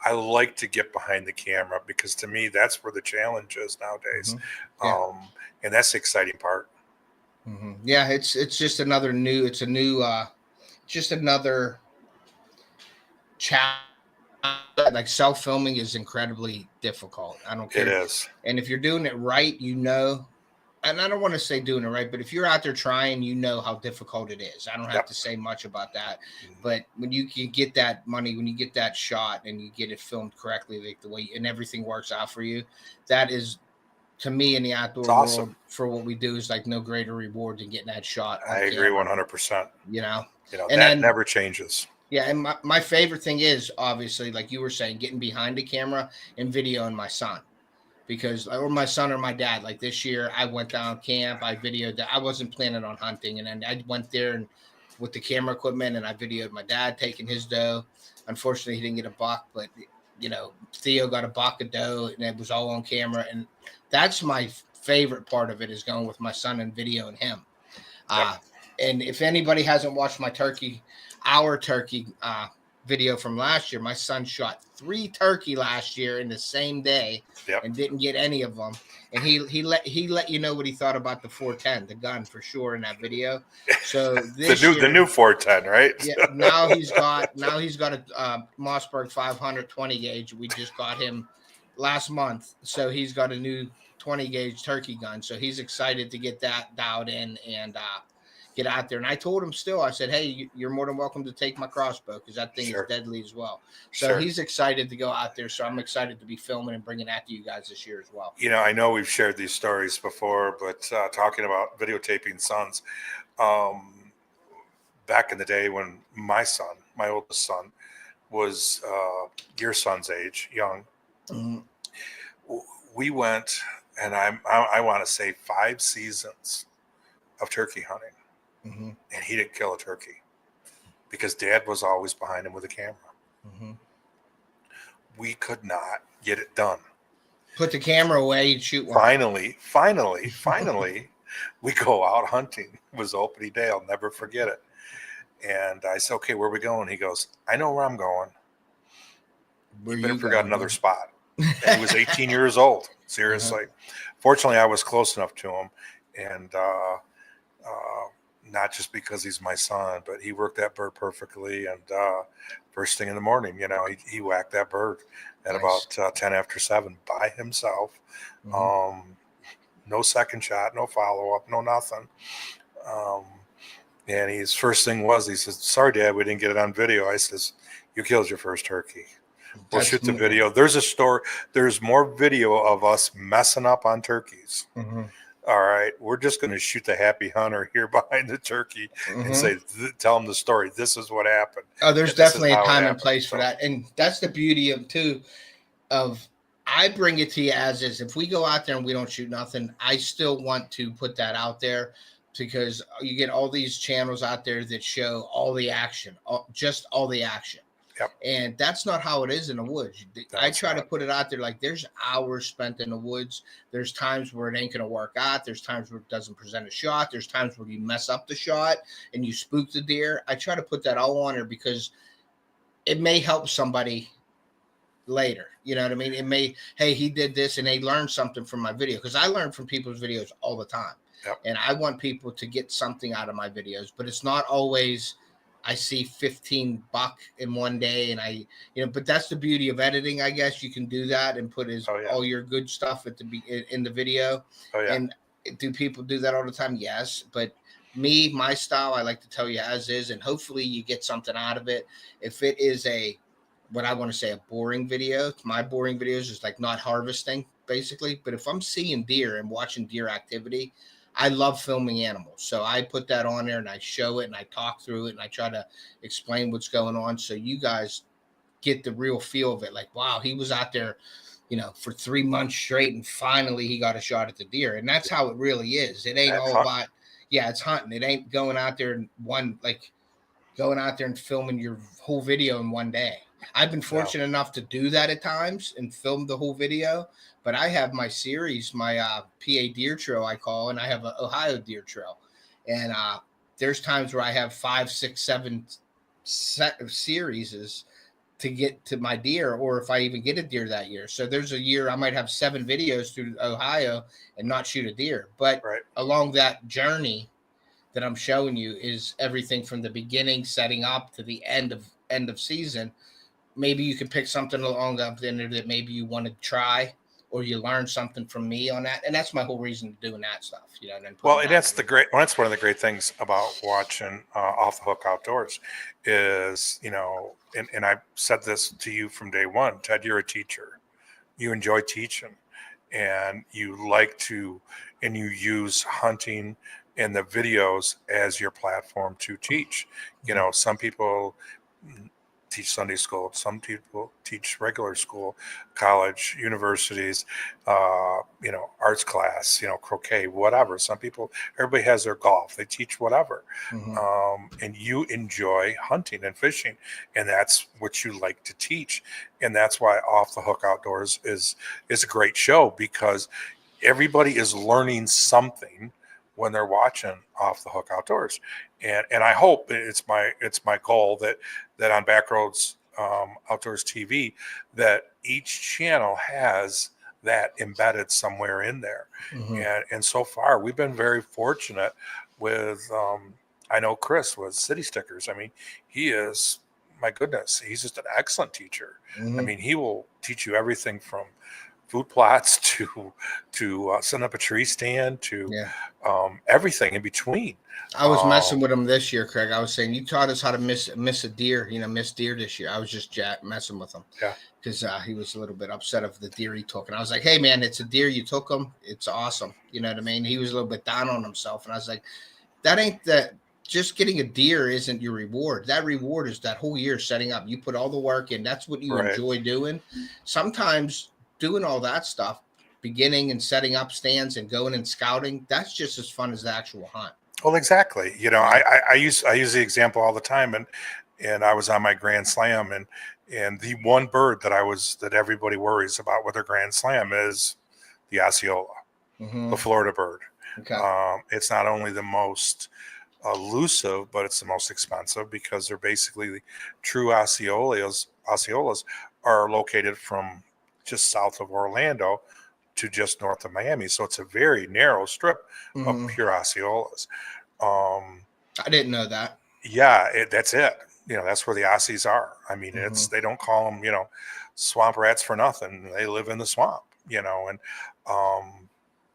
I like to get behind the camera because to me, that's where the challenge is nowadays. And that's the exciting part. Yeah, it's just another new, just another challenge. Like self-filming is incredibly difficult. I don't care. It is. And if you're doing it right, you know, and I don't want to say doing it right, but if you're out there trying, you know how difficult it is. I don't have to say much about that. But when you can get that money, when you get that shot and you get it filmed correctly, like the way, and everything works out for you, that is, to me, in the outdoor world, for what we do, is like no greater reward than getting that shot on I agree 100%. You know, and that never changes. Yeah, and my favorite thing is, obviously, like you were saying, getting behind the camera and videoing my son. Because, or my son or my dad, like this year, I went down camp, I videoed that. I wasn't planning on hunting, and then I went there and with the camera equipment, and I videoed my dad taking his doe. Unfortunately, he didn't get a buck, but you know, Theo got a buck of doe, and it was all on camera. And that's my favorite part of it, is going with my son and videoing him. And if anybody hasn't watched my our turkey video from last year, my son shot 3 turkey last year in the same day and didn't get any of them. And he let you know what he thought about the 410, the gun, for sure, in that video. So this the new 410, right? Yeah. Now he's got a Mossberg 500 20 gauge. We just got him last month, so he's got a new 20 gauge turkey gun. So he's excited to get that dialed in and get out there. And I told him I said, hey, you're more than welcome to take my crossbow, because that thing is deadly as well. So he's excited to go out there. So I'm excited to be filming and bringing that to you guys this year as well. You know, I know we've shared these stories before, but talking about videotaping sons, back in the day when my oldest son, was your son's age, young, we went, and I want to say 5 seasons of turkey hunting. And he didn't kill a turkey because Dad was always behind him with a camera. We could not get it done. Put the camera away and shoot one. Finally, we go out hunting. It was opening day. I'll never forget it. And I said, okay, where are we going? He goes, I know where I'm going. You better forgot another spot. And he was 18 years old. Seriously. Fortunately, I was close enough to him. And not just because he's my son, but he worked that bird perfectly. And first thing in the morning, you know, he whacked that bird at about 10 after 7 by himself. No second shot, no follow-up, no nothing. And his first thing was, he says, sorry, Dad, we didn't get it on video. I says, you killed your first turkey. We'll shoot the video. There's more video of us messing up on turkeys. All right, we're just going to shoot the happy hunter here behind the turkey and tell him the story. This is what happened. Oh, there's definitely a time and place for that. And that's the beauty of I bring it to you as is. If we go out there and we don't shoot nothing, I still want to put that out there, because you get all these channels out there that show all the action, just all the action. And that's not how it is in the woods. I try to put it out there like there's hours spent in the woods. There's times where it ain't going to work out. There's times where it doesn't present a shot. There's times where you mess up the shot and you spook the deer. I try to put that all on there because it may help somebody later. You know what I mean? It may, hey, he did this and they learned something from my video, because I learn from people's videos all the time. And I want people to get something out of my videos, but it's not always I see 15 buck in one day, and but that's the beauty of editing, I guess. You can do that and put all your good stuff in the video. And Do people do that all the time? Yes, but my style, I like to tell you as is, and hopefully you get something out of it. If it is what I want to say, a boring video, my boring videos is like not harvesting basically. But if I'm seeing deer and watching deer activity, I love filming animals. So I put that on there and I show it and I talk through it and I try to explain what's going on. So you guys get the real feel of it. Like, wow, he was out there, for 3 months straight, and finally he got a shot at the deer. And that's how it really is. It ain't all about, it's hunting. It ain't going out there and going out there and filming your whole video in one day. I've been fortunate enough to do that at times and film the whole video, but I have my series, my PA deer trail I call, and I have an Ohio deer trail. And there's times where I have 5, 6, 7 set of series to get to my deer, or if I even get a deer that year. So there's a year I might have 7 videos through Ohio and not shoot a deer. But along that journey that I'm showing you is everything from the beginning, setting up, to the end of season. Maybe you can pick something along up there that maybe you want to try, or you learn something from me on that. And that's my whole reason of doing that stuff, And that's that's one of the great things about watching Off the Hook Outdoors is, and I've said this to you from day one, Ted, you're a teacher. You enjoy teaching, and you like to, and you use hunting and the videos as your platform to teach. Some people teach Sunday school, some people teach regular school, college, universities, arts class, croquet, whatever. Some people, everybody has their golf, they teach whatever. And you enjoy hunting and fishing, and that's what you like to teach. And that's why Off the Hook Outdoors is a great show, because everybody is learning something when they're watching Off the Hook Outdoors. And I hope it's my goal that on Backroads Outdoors TV, that each channel has that embedded somewhere in there. And so far we've been very fortunate with, I know Chris with City Stickers. I mean, he is, my goodness, he's just an excellent teacher. I mean, he will teach you everything from food plots to setting up a tree stand to everything in between. I was messing with him this year, Craig. I was saying, you taught us how to miss a deer, miss deer this year. I was just messing with him. Yeah. Because he was a little bit upset of the deer he took. And I was like, hey, man, it's a deer. You took him. It's awesome. You know what I mean? He was a little bit down on himself. And I was like, that ain't that. Just getting a deer isn't your reward. That reward is that whole year setting up. You put all the work in. That's what you enjoy doing. Sometimes doing all that stuff, beginning and setting up stands and going and scouting, that's just as fun as the actual hunt. Well, exactly. I use the example all the time, and I was on my Grand Slam, and the one bird that everybody worries about with their Grand Slam is the Osceola, the Florida bird. Okay. It's not only the most elusive, but it's the most expensive, because they're basically the true Osceolas are located from just south of Orlando to just north of Miami. So it's a very narrow strip of pure Osceolas. I didn't know that. Yeah, that's it. That's where the Aussies are. I mean, they don't call them, swamp rats for nothing. They live in the swamp, and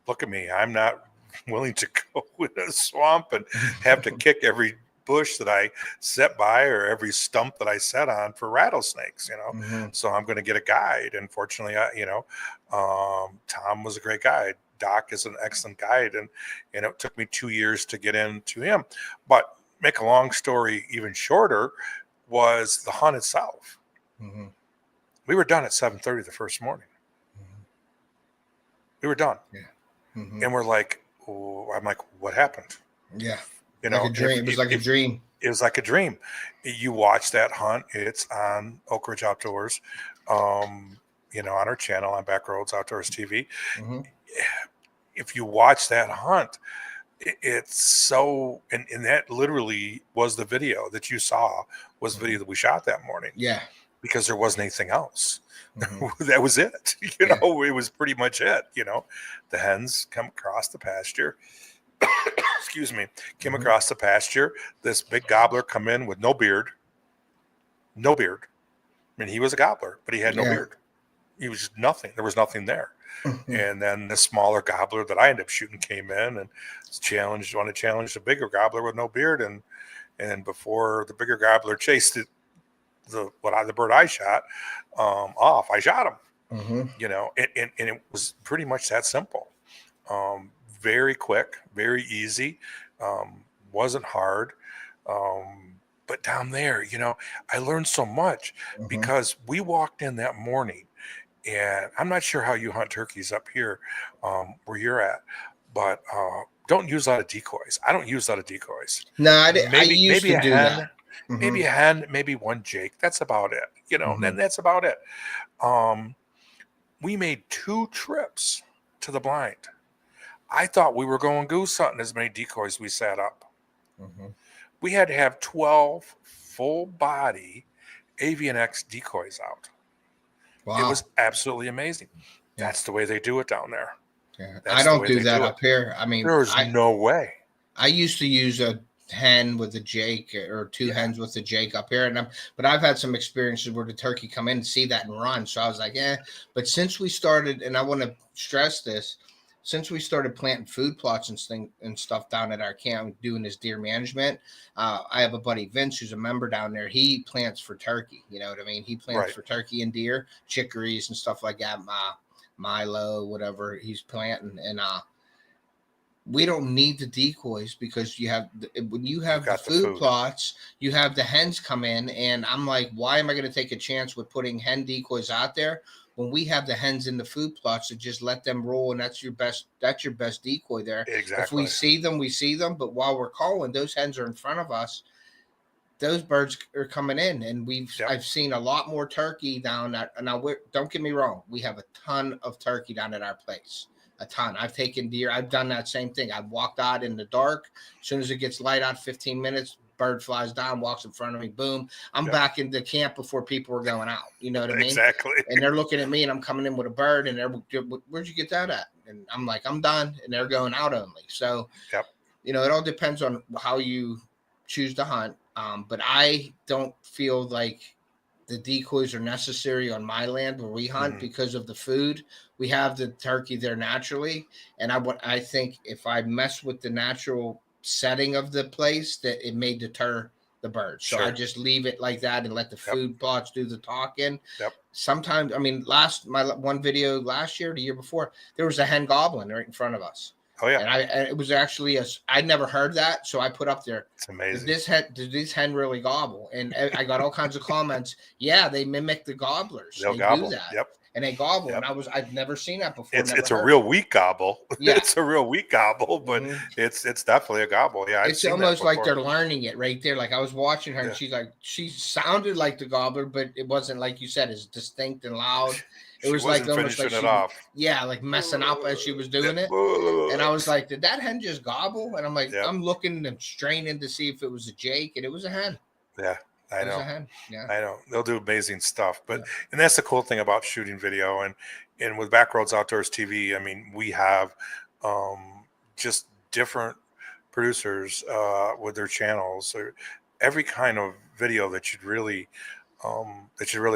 look at me. I'm not willing to go in a swamp and have to kick every bush that I set by or every stump that I set on for rattlesnakes, So I'm going to get a guide. And fortunately, Tom was a great guide. Doc is an excellent guide. And it took me 2 years to get into him. But make a long story even shorter, was the hunt itself. We were done at 7:30 the first morning. We were done. Yeah. And we're like, I'm like, what happened? Yeah. Like a dream. It was like a dream. It was like a dream. You watch that hunt. It's on Oak Ridge Outdoors, on our channel on Backroads Outdoors TV. If you watch that hunt, it's so, and that literally was the video that you saw, was the video that we shot that morning. Yeah. Because there wasn't anything else. That was it. It was pretty much it. The hens come across the pasture. Excuse me, came across the pasture. This big gobbler come in with no beard. I mean, he was a gobbler, but he had no beard. He was just nothing. There was nothing there. Mhm. And then the smaller gobbler that I ended up shooting came in and wanted to challenge the bigger gobbler with no beard. And before the bigger gobbler chased the bird I shot off, I shot him. Mhm. And it was pretty much that simple. Very quick, very easy. Wasn't hard. But down there, I learned so much Mhm. because we walked in that morning, and I'm not sure how you hunt turkeys up here, where you're at, but don't use a lot of decoys. I don't use a lot of decoys. No, I Maybe used maybe to a do that. hen, maybe Mhm. a hen, maybe one jake. That's about it. And Mhm. that's about it. Um, we made 2 trips to the blind. I thought we were going goose hunting as many decoys we set up. Mhm. We had to have 12 full body Avian X decoys out. It was Wow. absolutely amazing. Yeah. That's the way they do it down there. Yeah. I That's the don't way do they that do it. up here. I mean, There's no way. I used to use a hen with a jake or two Yeah. hens with a jake up here, but I've had some experiences where the turkey come in and see that and run. So I was like, yeah. But since we started, and I want to stress this, since we started planting food plots and stuff down at our camp, doing this deer management, I have a buddy Vince who's a member down there. He plants for turkey. You know what I mean? He plants Right. for turkey and deer, chicories and stuff like that. Milo, whatever he's planting, and we don't need the decoys because when you You've have the got the food food. plots, you have the hens come in, and I'm like, why am I going to take a chance with putting hen decoys out there when we have the hens in the food plots to just let them roll, and that's your best decoy there. If we Exactly. see them, we see them, but while we're calling, those hens are in front of us. Those birds are coming in, and Yep. I've seen a lot more turkey down at. Now, don't get me wrong, we have a ton of turkey down at our place. A ton. I've taken deer. I've done that same thing. I've walked out in the dark. As soon as it gets light out, 15 minutes, bird flies down, walks in front of me. Boom. I'm Yep. back in the camp before people are going out. You know what I mean? Exactly. And they're looking at me, and I'm coming in with a bird, and where'd you get that at? And I'm like, I'm done, and they're going out only. So Yep. it all depends on how you choose to hunt. But I don't feel like the decoys are necessary on my land where we hunt Mhm. because of the food. We have the turkey there naturally, and I think if I mess with the natural setting of the place, that it may deter the birds. So I Sure. just leave it like that and let the Yep. food plots do the talking. Yep. Sometimes, I mean, my one video last year, the year before, there was a hen gobbling right in front of us. Oh yeah. And it was actually I'd never heard that, so I put up there, It's amazing. did this hen really gobble? And I got all kinds of comments. Yeah, they mimic the gobblers. They'll They do gobble. that, Yep. and they gobble. Yep. And I'd never seen that before. Never It's a heard. real weak gobble. Yeah. It's a real weak gobble, but Mhm. it's definitely a gobble. Yeah, I've It's seen that almost like before. they're learning it right there. Like I was watching her, and Yeah. she sounded like the gobbler, but it wasn't, like you said, as distinct and loud. It She was like wasn't almost like finishing it off. like messing up as she was doing it. And I was like, did that hen just gobble? And I'm like, Yep. I'm looking and straining to see if it was a jake, and it was a hen. Yeah, I It was a know. hen. Yeah. I know. They'll do amazing stuff. But Yeah. and that's the cool thing about shooting video and with Backroads Outdoors TV, I mean, we have just different producers with their channels or every kind of video that you really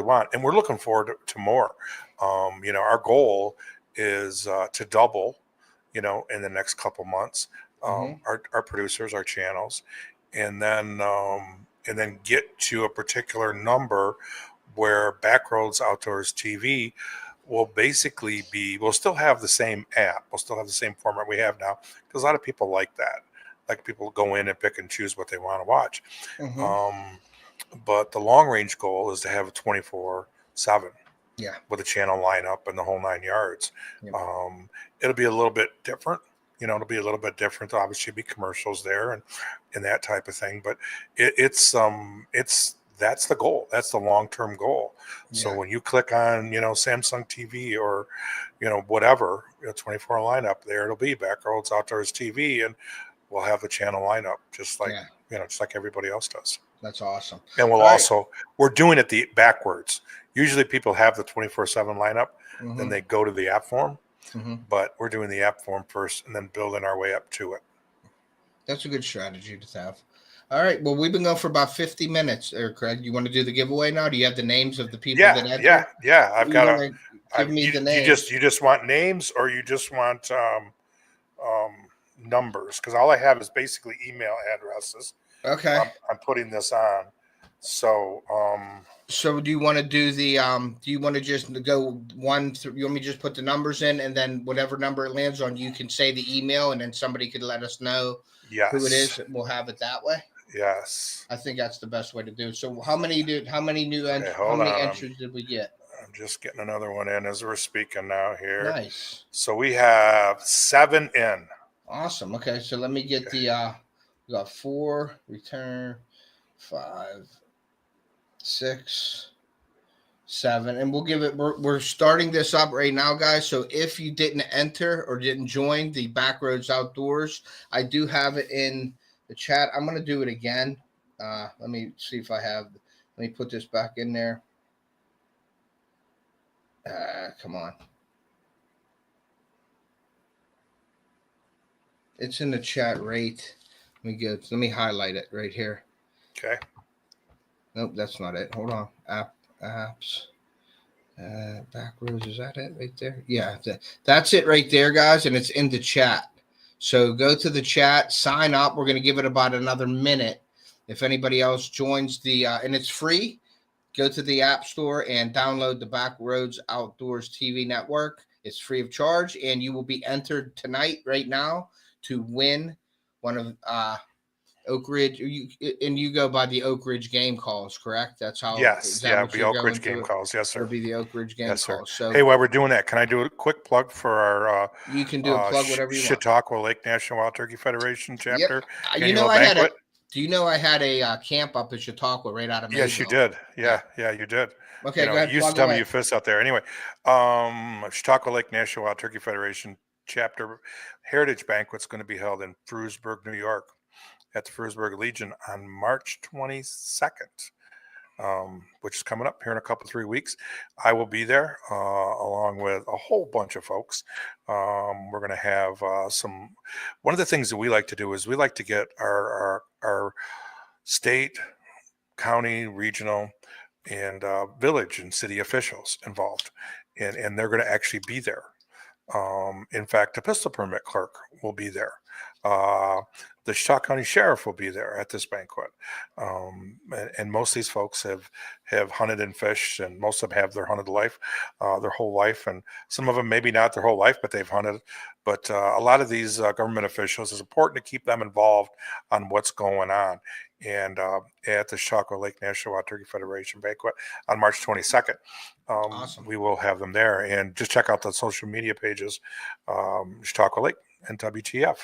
want. And we're looking forward to more. Our goal is to double, in the next couple months, Mm-hmm. our producers, our channels, and then get to a particular number where Backroads Outdoors TV will basically we'll still have the same app, we'll still have the same format we have now, because a lot of people like that. Like people go in and pick and choose what they want to watch. Mm-hmm. But the long range goal is to have a 24/7 Yeah. with a channel lineup and the whole 9 yards. Yep. It'll be a little bit different. It'll be a little bit different. Obviously, be commercials there and that type of thing. But it's that's the goal. That's the long term goal. So Yeah. when you click on Samsung TV or whatever 24 lineup, there it'll be Backroads Outdoors TV, and we'll have the channel lineup just like Yeah. just like everybody else does. That's awesome. And All right. we're doing it backwards. Usually people have the 24/7 lineup, then Mm-hmm. they go to the app form, Mm-hmm. but we're doing the app form first and then building our way up to it. That's a good strategy to have. All right. Well, we've been going for about 50 minutes there, Craig. You want to do the giveaway now? Do you have the names of the people Yeah, that entered? yeah. I've You got want a. to give me the You names? just want names, or you just want numbers? Because all I have is basically email addresses. Okay. I'm putting this on. So So do you want to do the do you want to just go one through, you want me to just put the numbers in, and then whatever number it lands on, you can say the email, and then somebody could let us know who it yes, is. We'll have it that way. yes. I think that's the best way to do it. So how many Okay, how hold many on. entries did we get? I'm just getting another one in as we're speaking now here. Nice. So we have 7 in. Awesome. Okay, so let me get Okay. the we got 4, return 5, 6, 7, and we'll give it. We're starting this up right now, guys. So if you didn't enter or didn't join the Backroads Outdoors, I do have it in the chat. I'm gonna do it again. Let me see if I have. Let me put this back in there. Come on. It's in the chat right. Let me go. Let me highlight it right here. Okay. Nope, that's not it. Hold on. Apps. Backroads, is that it right there? Yeah, that's it right there, guys, and it's in the chat. So go to the chat, sign up. We're going to give it about another minute. If anybody else joins the, and it's free, go to the App Store and download the Backroads Outdoors TV Network. It's free of charge, and you will be entered tonight, right now, to win one of Oak Ridge, and you go by the Oak Ridge game calls, correct? That's how. Yes. Is that Yeah. what Be you're Oak going Ridge game to? calls. Yes, sir. It'll be the Oak Ridge game Yes, sir. calls. So hey, while we're doing that, can I do a quick plug for our you can do a plug whatever you want. Chautauqua Lake National Wild Turkey Federation chapter? Yep. You know, Do you know I had a camp up in Chautauqua right out of Mayville? Yes, you did. Yeah, you did. Okay, you know, go ahead. You used to tell me you fished out there. Anyway, Chautauqua Lake National Wild Turkey Federation chapter heritage banquet's going to be held in Frewsburg, New York, at the Frewsburg Legion on March 22nd. Which is coming up here in a couple 3 weeks. I will be there along with a whole bunch of folks. We're going to have one of the things that we like to do is we like to get our state, county, regional, and village and city officials involved, and they're going to actually be there. In fact, the pistol permit clerk will be there. The Chautauqua County Sheriff will be there at this banquet. And most of these folks have hunted and fished, and most of them have their hunted life, their whole life. And some of them maybe not their whole life, but they've hunted. But a lot of these government officials, it's important to keep them involved on what's going on. And at the Chautauqua Lake National Wild Turkey Federation banquet on March 22nd, Awesome. we will have them there. And just check out the social media pages, Chautauqua Lake and WTF.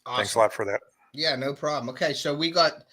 Awesome. Thanks a lot for that. Yeah, no problem. Okay, so we got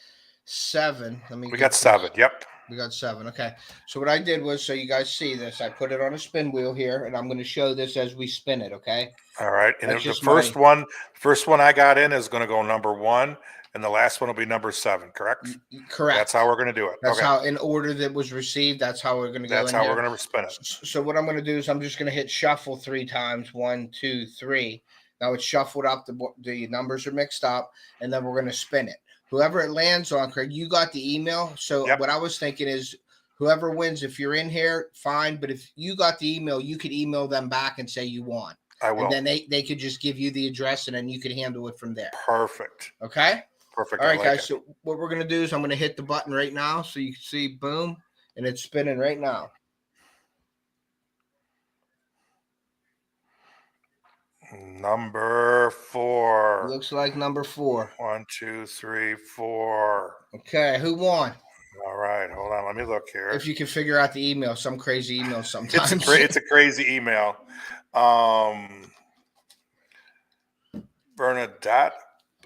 7. We got 7. Yep. We got 7. Okay. So what I did was, so you guys see this, I put it on a spin wheel here, and I'm going to show this as we spin it. Okay. All right. And the first one I got in is going to go number 1, and the last one will be number 7. Correct. Correct. That's how we're going to do it. That's how, in order that was received. That's how we're going to go. That's how we're going to spin it. So what I'm going to do is I'm just going to hit shuffle 3 times. 1, 2, 3. Now it's shuffled up. The numbers are mixed up, and then we're going to spin it. Whoever it lands on, Craig, you got the email. So What I was thinking is whoever wins, if you're in here, fine. But if you got the email, you could email them back and say you won. I will. And then they could just give you the address, and then you could handle it from there. Perfect. Okay? Perfect. All right, guys. So what we're going to do is I'm going to hit the button right now so you can see, boom, and it's spinning right now. Number 4. Looks like number 4. 1, 2, 3, 4. Okay, who won? All right, hold on. Let me look here. If you can figure out the email, some crazy email sometimes. It's a crazy email. Bernadette,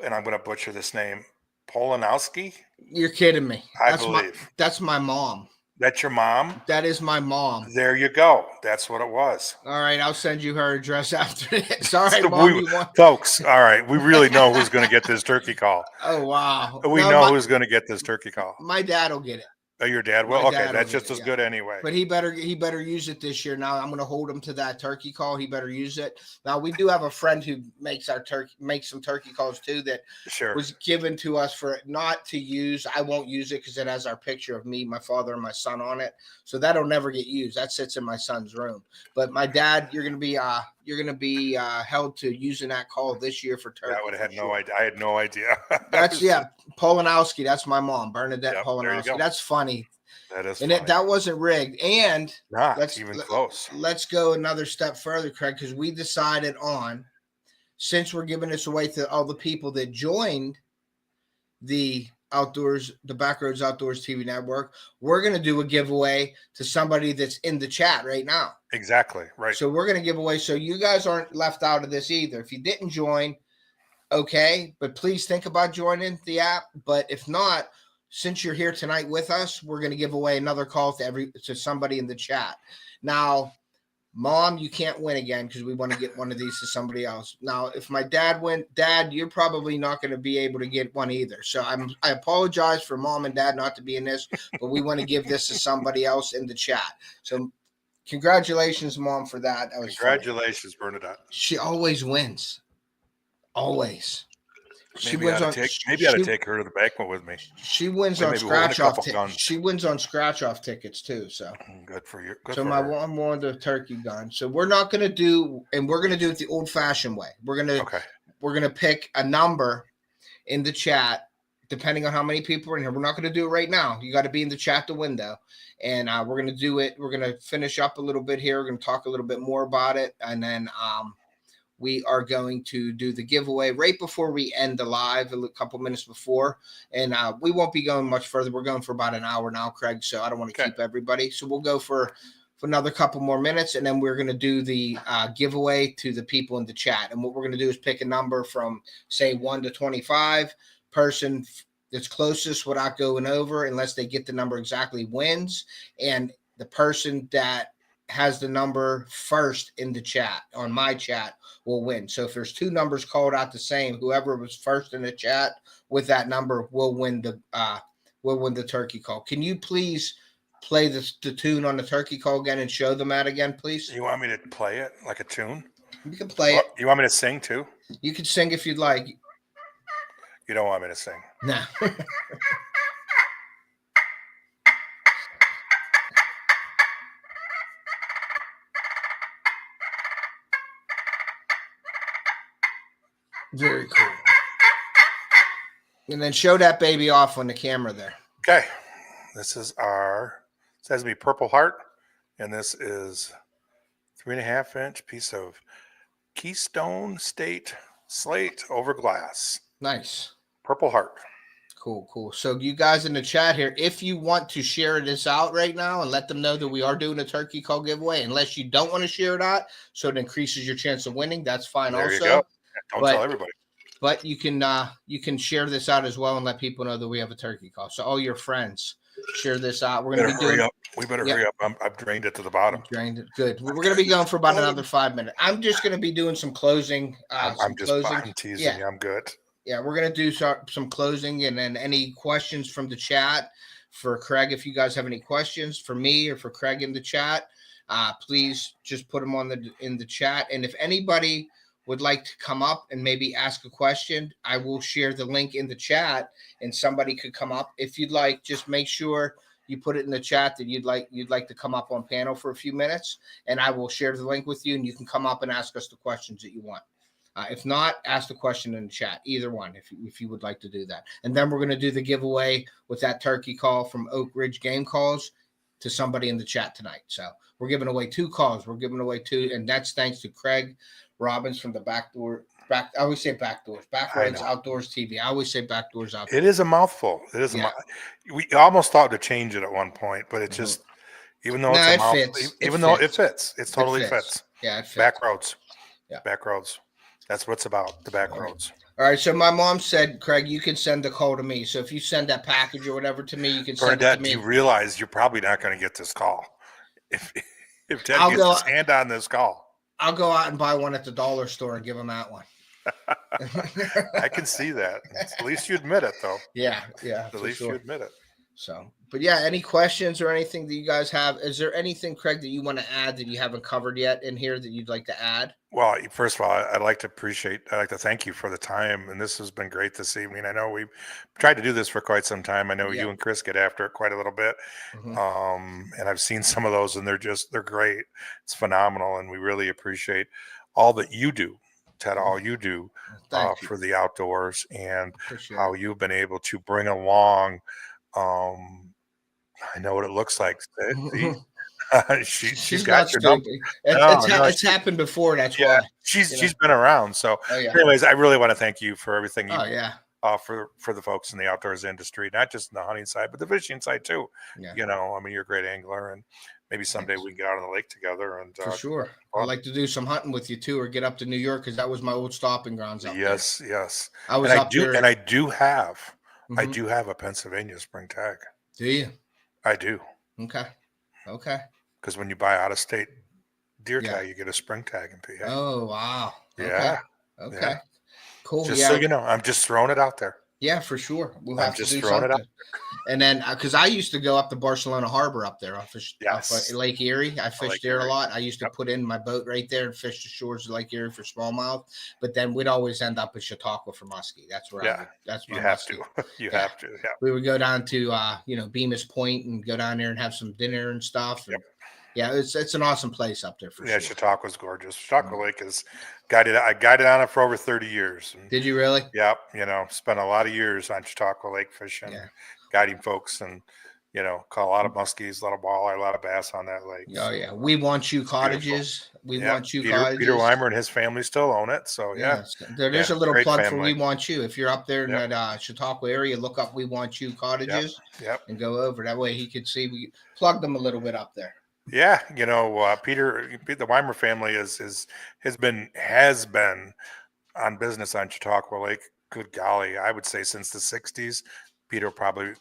and I'm going to butcher this name, Polanowski. You're kidding me. I believe. That's my mom. That's your mom? That is my mom. There you go. That's what it was. All right, I'll send you her address after this. All right, Mom, folks, all right, we really know who's going to get this turkey call. Oh, wow. We know who's going to get this turkey call. My dad will get it. Oh, your dad will? My Okay, dad that's will just get it, as yeah. good anyway. But he better use it this year. Now I'm going to hold him to that turkey call. He better use it. Now we do have a friend who makes some turkey calls too that Sure. was given to us for not to use. I won't use it because it has our picture of me, my father, and my son on it. So that'll never get used. That sits in my son's room. But my dad, you're going to be held to using that call this year for turkey. I would have had no idea. I had no idea. That's Polanowski. That's my mom, Bernadette Polanowski. That's funny. That is and funny. that wasn't rigged. And not even close. Let's go another step further, Craig, because we decided on, since we're giving this away to all the people that joined the Backroads Outdoors TV Network, we're going to do a giveaway to somebody that's in the chat right now. Exactly. Right. So we're going to give away. So you guys aren't left out of this either. If you didn't join, okay, but please think about joining the app. But if not, since you're here tonight with us, we're going to give away another call to somebody in the chat. Now, Mom, you can't win again because we want to get one of these to somebody else. Now, if my dad went, Dad, you're probably not going to be able to get one either. So I apologize for Mom and Dad not to be in this, but we want to give this to somebody else in the chat. So congratulations, Mom, for that. That was congratulations, funny. Bernadette. She always wins. Always. Maybe I ought to take her to the banquet with me. She wins on scratch off. She wins on scratch off tickets too. So good for you. I'm on the turkey gun. So we're not going to do, and we're going to do it the old fashioned way. We're going to pick a number in the chat, depending on how many people are in here. We're not going to do it right now. You got to be in the chat the window, and we're going to do it. We're going to finish up a little bit here. We're going to talk a little bit more about it, and then we are going to do the giveaway right before we end the live, a couple minutes before. And we won't be going much further. We're going for about an hour now, Craig, so I don't want to keep everybody. So we'll go for another couple more minutes, and then we're going to do the giveaway to the people in the chat. And what we're going to do is pick a number from, say, 1 to 25. Person that's closest without going over, unless they get the number exactly, wins. And the person that has the number first in the chat, on my chat, will win. So if there's two numbers called out the same, whoever was first in the chat with that number will win the turkey call. Can you please play the tune on the turkey call again and show them that again, please? You want me to play it like a tune? You can play it. You want me to sing too? You can sing if you'd like. You don't want me to sing? No. Very cool. And then show that baby off on the camera there. Okay. This is it says to be Purple Heart. And this is 3.5-inch piece of Keystone State slate over glass. Nice. Purple Heart. Cool. So you guys in the chat here, if you want to share this out right now and let them know that we are doing a turkey call giveaway, unless you don't want to share it out, so it increases your chance of winning, that's fine. There also. You go. Don't tell everybody. But you can share this out as well and let people know that we have a turkey call. So all your friends, share this out. We're going to be doing. We better hurry up. I've drained it to the bottom. Drained it. Good. We're going to be going for about another 5 minutes. I'm just going to be doing some closing. I'm teasing. Yeah. I'm good. Yeah, we're going to do some closing, and then any questions from the chat for Craig. If you guys have any questions for me or for Craig in the chat, please just put them in the chat. And if anybody would like to come up and maybe ask a question, I will share the link in the chat, and somebody could come up. If you'd like, just make sure you put it in the chat that you'd like to come up on panel for a few minutes, and I will share the link with you, and you can come up and ask us the questions that you want. If not, ask the question in the chat, either one, if you would like to do that. And then we're going to do the giveaway with that turkey call from Oak Ridge Game Calls to somebody in the chat tonight. So we're giving away 2 calls. We're giving away 2, and that's thanks to Craig Robbins from the I always say Backdoors. Backroads Outdoors TV. I always say Backdoors Outdoors. It is a mouthful. It is we almost thought to change it at one point, but it just, even though it's a mouthful, even though it fits, it totally fits. Yeah, it fits. Backroads. Yeah. Backroads. That's what it's about, the Backroads. All right, so my mom said, Craig, you can send the call to me. So if you send that package or whatever to me, you can send it to me. Do you realize you're probably not going to get this call? If Ted gets his hand on this call. I'll go out and buy one at the dollar store and give him that one. I can see that. At least you admit it, though. Yeah. At least you admit it. So, but yeah, any questions or anything that you guys have? Is there anything, Craig, that you want to add that you haven't covered yet in here that you'd like to add? Well, first of all, I'd like to thank you for the time, and this has been great this evening. I know we've tried to do this for quite some time. I know Yeah. you and Chris get after it quite a little bit, and I've seen some of those, and they're great. It's phenomenal, and we really appreciate all that you do, Ted. All you do Thank you. for the outdoors, and Appreciate how it. you've been able to bring along. I know what it looks like. She's She's got not your number. stupid. No, It's happened before. That's yeah, why. she's been around. So, Oh yeah. anyways, I really want to thank you for everything you Oh yeah. for the folks in the outdoors industry, not just in the hunting side, but the fishing side too. Yeah. I mean, you're a great angler, and maybe someday we can get out on the lake together. And for sure, I'd like to do some hunting with you too, or get up to New York because that was my old stopping grounds up there. Yes. I was up there, and I do have Mhm. a Pennsylvania spring tag. Do you? I do. Okay. Because when you buy out of state deer Yeah. tag, you get a spring tag in PA. Oh wow. Yeah. Okay. Yeah. Cool. Just Yeah. so you know, I'm just throwing it out there. Yeah, for sure. We'll I'm have to just do throwing it something. out. And then, because I used to go up to Barcelona Harbor up there. I fished Yes. Lake Erie. I fished Lake there a Erie. lot. I used to put in my boat right there and fish the shores of Lake Erie for smallmouth. But then we'd always end up at Chautauqua for muskie. That's where that's my you have muskie. to. You have to. Yeah. We would go down to Bemis Point and go down there and have some dinner and stuff. And yeah, it's an awesome place up there for sure. Yeah, Chautauqua's gorgeous. Chautauqua Lake is guided. I guided on it for over 30 years. And, did you really? Yep. Spent a lot of years on Chautauqua Lake fishing, guiding folks, and caught a lot of muskies, a lot of walleye, a lot of bass on that lake. Oh yeah, we want you cottages. We want you cottages. Peter Weimer and his family still own it. So there's a little plug for We Want You. If you're up there in that Chautauqua area, look up We Want You cottages. And go over. That way he could see. We plugged them a little bit up there. Yeah, Peter, the Weimer family has been on business on Chautauqua Lake. Good golly, I would say since the '60s. Peter probably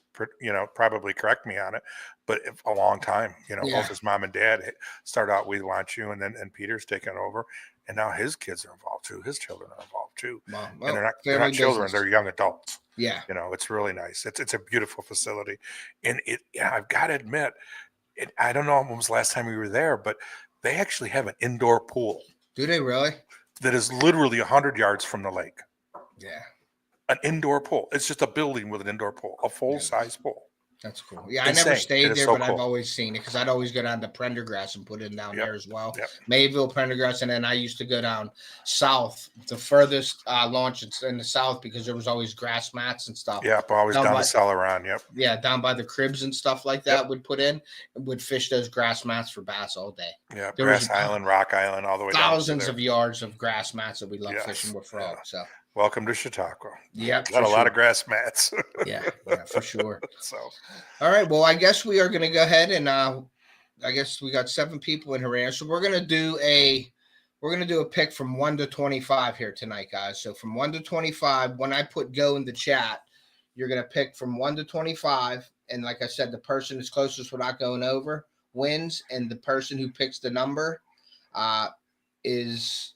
correct me on it, but a long time. Both his mom and dad started out We Want You, and Peter's taken over, and now his kids are involved too. His children are involved too, well, and they're not children; they're young adults. Yeah, it's really nice. It's a beautiful facility, and I've got to admit. I don't know when was the last time we were there, but they actually have an indoor pool. Do they really? That is literally 100 yards from the lake. Yeah. An indoor pool. It's just a building with an indoor pool, a full-size pool. That's cool. Yeah, I never stayed there, but I've always seen it because I'd always go down to Prendergrass and put it down there as well. Mayville, Prendergrass, and then I used to go down south, the furthest launch in the south because there was always grass mats and stuff. Yep, always down the Celeron. Yep. Yeah, down by the cribs and stuff like that would put in and would fish those grass mats for bass all day. Yeah, Grass Island, Rock Island, all the way down. Thousands of yards of grass mats that we love fishing with frogs. So. Welcome to Chautauqua. Yeah, got a lot of grass mats. yeah, for sure. So, all right. Well, I guess we are going to go ahead and I guess we got 7 people in here, so we're going to do a pick from 1 to 25 here tonight, guys. So from 1 to 25, when I put go in the chat, you're going to pick from 1 to 25, and like I said, the person that's closest without going over wins, and the person who picks the number is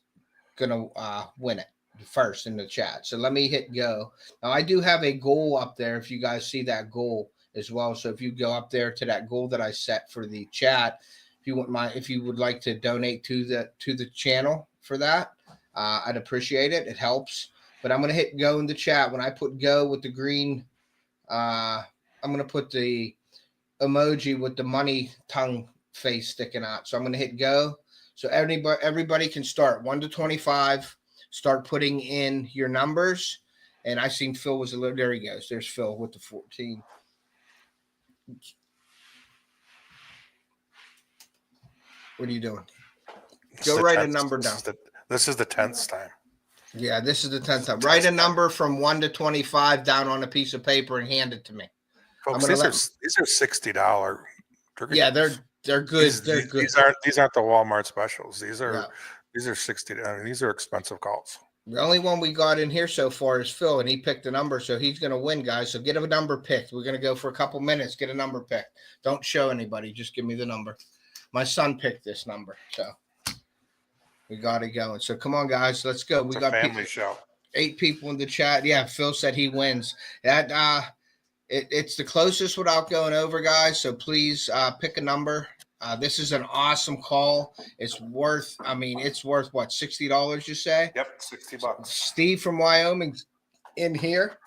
going to win it first in the chat. So let me hit go. Now I do have a goal up there if you guys see that goal as well. So if you go up there to that goal that I set for the chat, if you would like to donate to the channel for that, I'd appreciate it. It helps. But I'm going to hit go in the chat. When I put go with the green, I'm going to put the emoji with the money tongue face sticking out. So I'm going to hit go. So everybody can start 1 to 25. Start putting in your numbers. And I seen Phil was there he goes. There's Phil with the 14. What are you doing? Go write a number down. This is the 10th time. Yeah, this is the 10th time. Write a number from 1 to 25 down on a piece of paper and hand it to me. Folks, these are $60. Yeah, they're good. They're good. These aren't the Walmart specials. These are $60. I mean, these are expensive calls. The only one we got in here so far is Phil, and he picked a number, so he's going to win, guys. So get a number picked. We're going to go for a couple minutes. Get a number picked. Don't show anybody. Just give me the number. My son picked this number, so we got it going. So come on, guys, let's go. We got family show. 8 people in the chat. Yeah, Phil said he wins. That It's the closest without going over, guys. So please pick a number. This is an awesome call. It's worth, I mean, it's worth what, $60, you say? Yep, $60. Steve from Wyoming in here.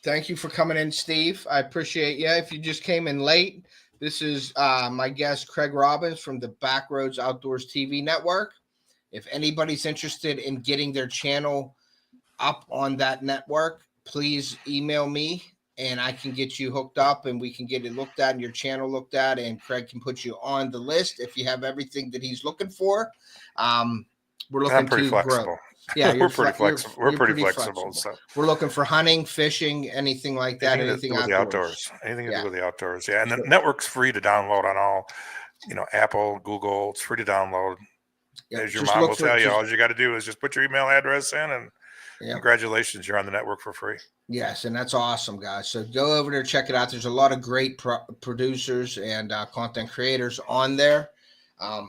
Thank you for coming in, Steve. I appreciate you. If you just came in late, this is my guest, Craig Robbins from the Backroads Outdoors TV Network. If anybody's interested in getting their channel up on that network, please email me and I can get you hooked up and we can get it looked at and your channel looked at, and Craig can put you on the list if you have everything that he's looking for. We're looking to flexible. Grow. Yeah, we're pretty flexible. We're pretty flexible. So we're looking for hunting, fishing, anything like that. Anything with the outdoors. Anything to do with the outdoors. Yeah, and the network's free to download on all, Apple, Google. It's free to download. Yeah, as your mom will tell you, all you got to do is just put your email address in, and congratulations, you're on the network for free. Yes, and that's awesome, guys. So go over there, check it out. There's a lot of great producers and content creators on there.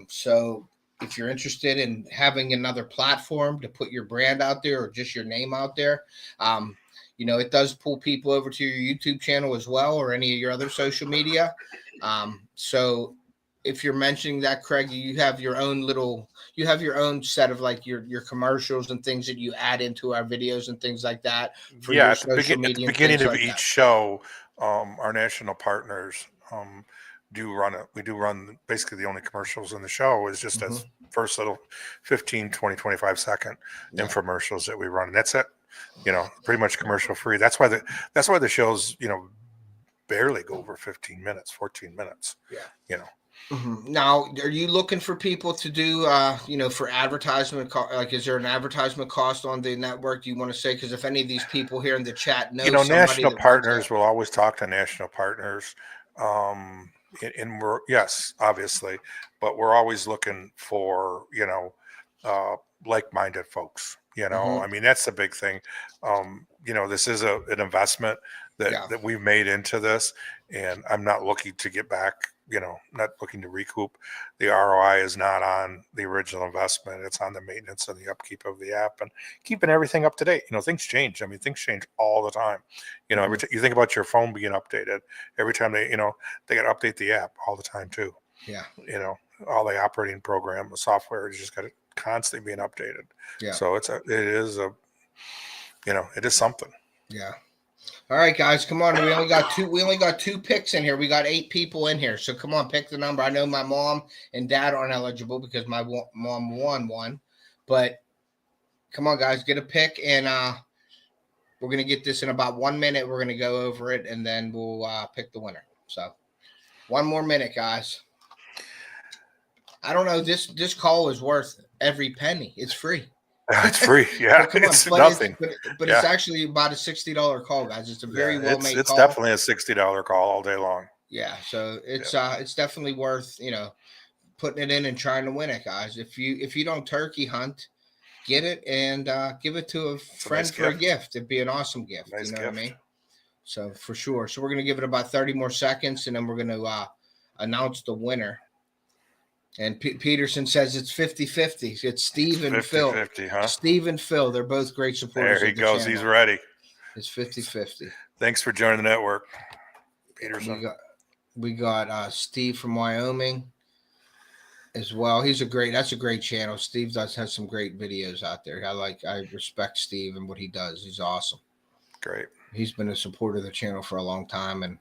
So if you're interested in having another platform to put your brand out there or just your name out there, it does pull people over to your YouTube channel as well, or any of your other social media. So if you're mentioning that, Craig, you have your own set of like your commercials and things that you add into our videos and things like that. For your social media at the beginning of each show, our national partners do run it. We do run basically the only commercials in the show is just as first little 15, 20, 25 second infomercials that we run. And that's it, pretty much commercial free. That's why the shows, barely go over 15 minutes, 14 minutes. Yeah. Now, are you looking for people to do, for advertisement? Like, is there an advertisement cost on the network? Do you want to say? Because if any of these people here in the chat know, national partners will always talk to national partners. And we're, yes, obviously, but we're always looking for, like-minded folks, I mean, that's the big thing. This is an investment that we've made into this, and I'm not looking to get back, not looking to recoup. The ROI is not on the original investment. It's on the maintenance and the upkeep of the app and keeping everything up to date. Things change. I mean, things change all the time. Every time you think about your phone being updated, every time they got to update the app all the time too. Yeah. All the operating program, the software is just got to constantly being updated. Yeah. So it is something. Yeah. All right, guys, come on. We only got two picks in here. We got 8 people in here. So come on, pick the number. I know my mom and dad aren't eligible because my mom won one. But come on, guys, get a pick. And we're going to get this in about 1 minute. We're going to go over it, and then we'll pick the winner. So 1 more minute, guys. I don't know. This call is worth every penny. It's free. It's free. Yeah, it's nothing. But it's actually about a $60 call, guys. It's a very well-made call. It's definitely a $60 call all day long. Yeah, so it's definitely worth, putting it in and trying to win it, guys. If you don't turkey hunt, get it and give it to a friend for a gift. It'd be an awesome gift. Nice gift. What I mean? So for sure. So we're going to give it about 30 more seconds, and then we're going to announce the winner. And Peterson says it's 50-50. It's Steve and Phil. 50-50, huh? Steve and Phil. They're both great supporters. There he goes. He's ready. It's 50-50. Thanks for joining the network, Peterson. We got Steve from Wyoming as well. That's a great channel. Steve has some great videos out there. I respect Steve and what he does. He's awesome. Great. He's been a supporter of the channel for a long time, and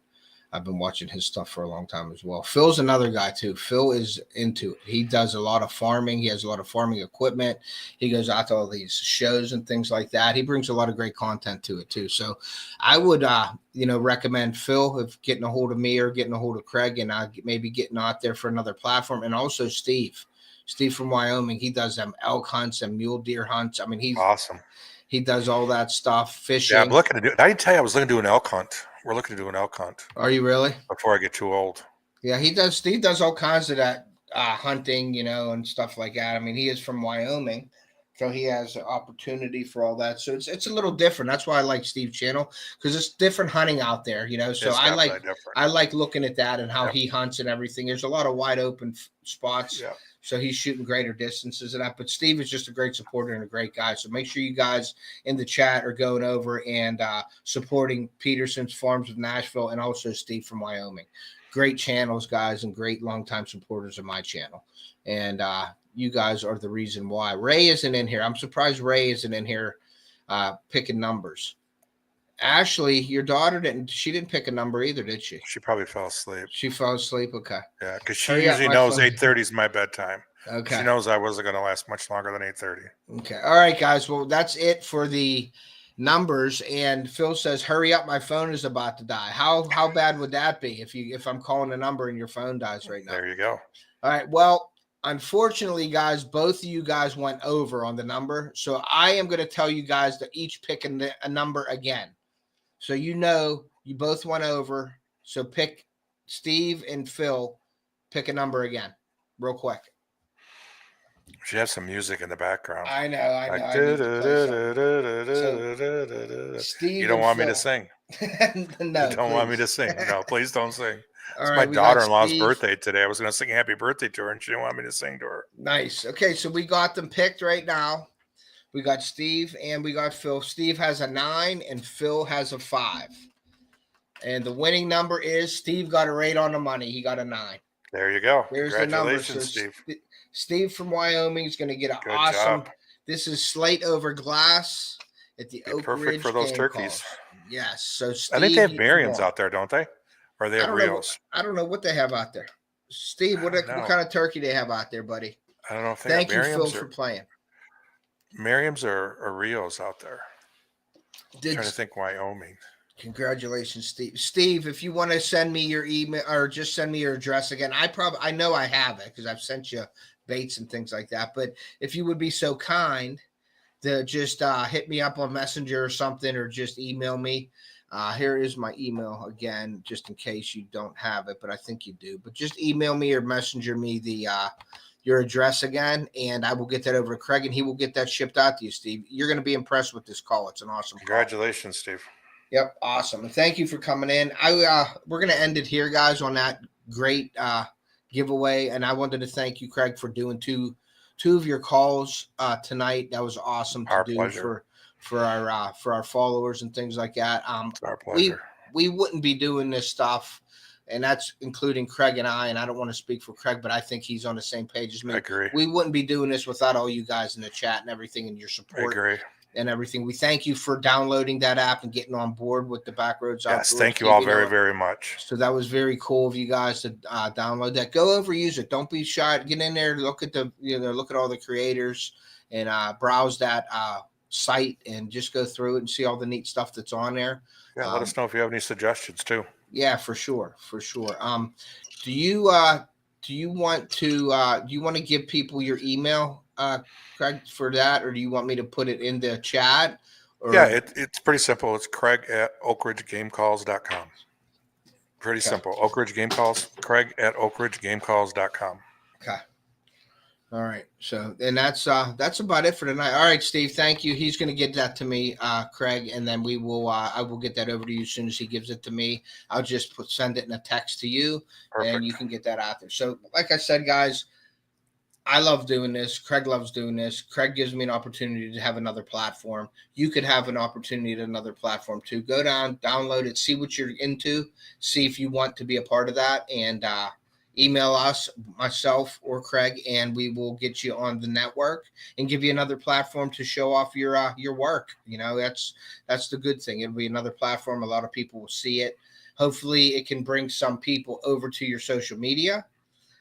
I've been watching his stuff for a long time as well. Phil's another guy too. Phil is into it. He does a lot of farming. He has a lot of farming equipment. He goes out to all these shows and things like that. He brings a lot of great content to it too. So I would, recommend Phil if getting a hold of me or getting a hold of Craig, and maybe getting out there for another platform. And also Steve from Wyoming. He does them elk hunts and mule deer hunts. I mean, he's awesome. He does all that stuff, fishing. Yeah, I'm looking to do. I didn't tell you I was looking to do an elk hunt. We're looking to do an elk hunt. Are you really? Before I get too old. Yeah, he does. Steve does all kinds of that hunting, and stuff like that. I mean, he is from Wyoming, so he has an opportunity for all that. So it's a little different. That's why I like Steve's channel, because it's different hunting out there, So I like looking at that and how he hunts and everything. There's a lot of wide open spots. Yeah. So he's shooting greater distances than that. But Steve is just a great supporter and a great guy. So make sure you guys in the chat are going over and supporting Peterson's Farms of Nashville and also Steve from Wyoming. Great channels, guys, and great longtime supporters of my channel. And you guys are the reason why. Ray isn't in here. I'm surprised Ray isn't in here picking numbers. Ashley, your daughter didn't pick a number either, did she? She probably fell asleep. She fell asleep? Okay. Yeah, because she usually knows 8:30 is my bedtime. Okay. She knows I wasn't going to last much longer than 8:30. Okay. All right, guys. Well, that's it for the numbers. And Phil says, hurry up, my phone is about to die. How bad would that be if I'm calling a number and your phone dies right now? There you go. All right. Well, unfortunately, guys, both of you guys went over on the number. So I am going to tell you guys to each pick a number again. So you both went over. So pick Steve and Phil, pick a number again, real quick. She has some music in the background. I know. Steve, you don't want me to sing. No, you don't want me to sing. No, please don't sing. It's right, my daughter-in-law's birthday today. I was going to sing happy birthday to her, and she didn't want me to sing to her. Nice. Okay, so we got them picked right now. We got Steve and we got Phil. Steve has a 9 and Phil has a 5. And the winning number is Steve got it right on the money. He got a 9. There you go. There's Congratulations, the number. So Steve. Steve from Wyoming is going to get an Good awesome. job. This is slate over glass at the Oak perfect Ridge for those Game turkeys. Calls. Yes. So Steve, I think they have Marions out there, don't they? Or they have Rios? I don't know what they have out there. Steve, what kind of turkey they have out there, buddy? I don't know if they Thank have you, Phil, for playing. Merriam's or Rios out there. I'm trying to think Wyoming. Congratulations, Steve. Steve, if you want to send me your email or just send me your address again, I know I have it because I've sent you baits and things like that. But if you would be so kind to just hit me up on Messenger or something, or just email me. Here is my email again, just in case you don't have it, but I think you do. But just email me or messenger me your address again, and I will get that over to Craig, and he will get that shipped out to you, Steve. You're going to be impressed with this call. It's an awesome Congratulations, call. Steve. Yep, awesome. And thank you for coming in. We're going to end it here, guys, on that great giveaway. And I wanted to thank you, Craig, for doing two of your calls tonight. That was awesome to do pleasure. for our followers and things like that. It's our pleasure. We wouldn't be doing this stuff, and that's including Craig and I. And I don't want to speak for Craig, but I think he's on the same page as me. I agree. We wouldn't be doing this without all you guys in the chat and everything, and your support. I agree. And everything. We thank you for downloading that app and getting on board with the Backroads Outdoors. Yes, thank you all very, very much. So that was very cool of you guys to download that. Go over, use it. Don't be shy. Get in there, look at look at all the creators, and browse that site and just go through it and see all the neat stuff that's on there. Yeah, let us know if you have any suggestions too. Yeah, for sure. Do you want to give people your email, Craig, for that, or do you want me to put it in the chat? Yeah, it's pretty simple. It's Craig@OakRidgeGameCalls.com. Pretty simple. Oak Ridge Game Calls, Craig@OakRidgeGameCalls.com. Okay. All right. So, and that's about it for tonight. All right, Steve, thank you. He's going to get that to me, Craig, and then I will get that over to you as soon as he gives it to me. I'll just send it in a text to you. Perfect. And you can get that out there. So, like I said, guys, I love doing this. Craig loves doing this. Craig gives me an opportunity to have another platform. You could have an opportunity at another platform too. Go down, download it, see what you're into, see if you want to be a part of that, and email us, myself or Craig, and we will get you on the network and give you another platform to show off your work. That's the good thing. It'll be another platform. A lot of people will see it. Hopefully it can bring some people over to your social media.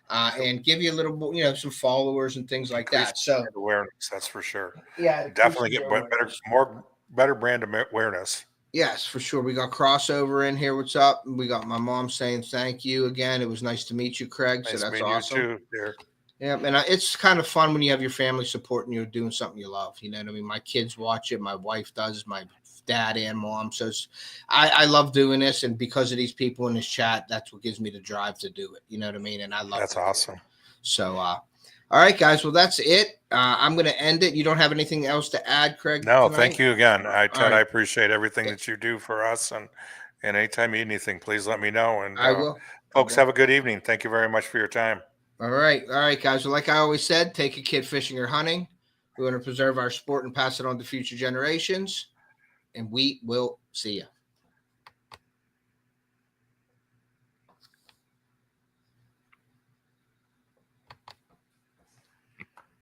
And give you a little, some followers and things like that. So awareness, that's for sure. Yeah, definitely get better brand awareness. Yes, for sure. We got Crossover in here. What's up? We got my mom saying thank you again. It was nice to meet you, Craig. Nice so that's awesome. You too, dear. Yeah, and it's kind of fun when you have your family supporting you, doing something you love. You know what I mean? My kids watch it. My wife does. My dad and mom. So I love doing this, and because of these people in this chat, that's what gives me the drive to do it. You know what I mean? And I love that's awesome. So all right, guys. Well, that's it. I'm going to end it. You don't have anything else to add, Craig? No, tonight? Thank you again. Ted, I appreciate everything that you do for us, and anytime you need anything, please let me know. And I will. Folks, have a good evening. Thank you very much for your time. All right, guys. Well, like I always said, take a kid fishing or hunting. We want to preserve our sport and pass it on to future generations. And we will see you.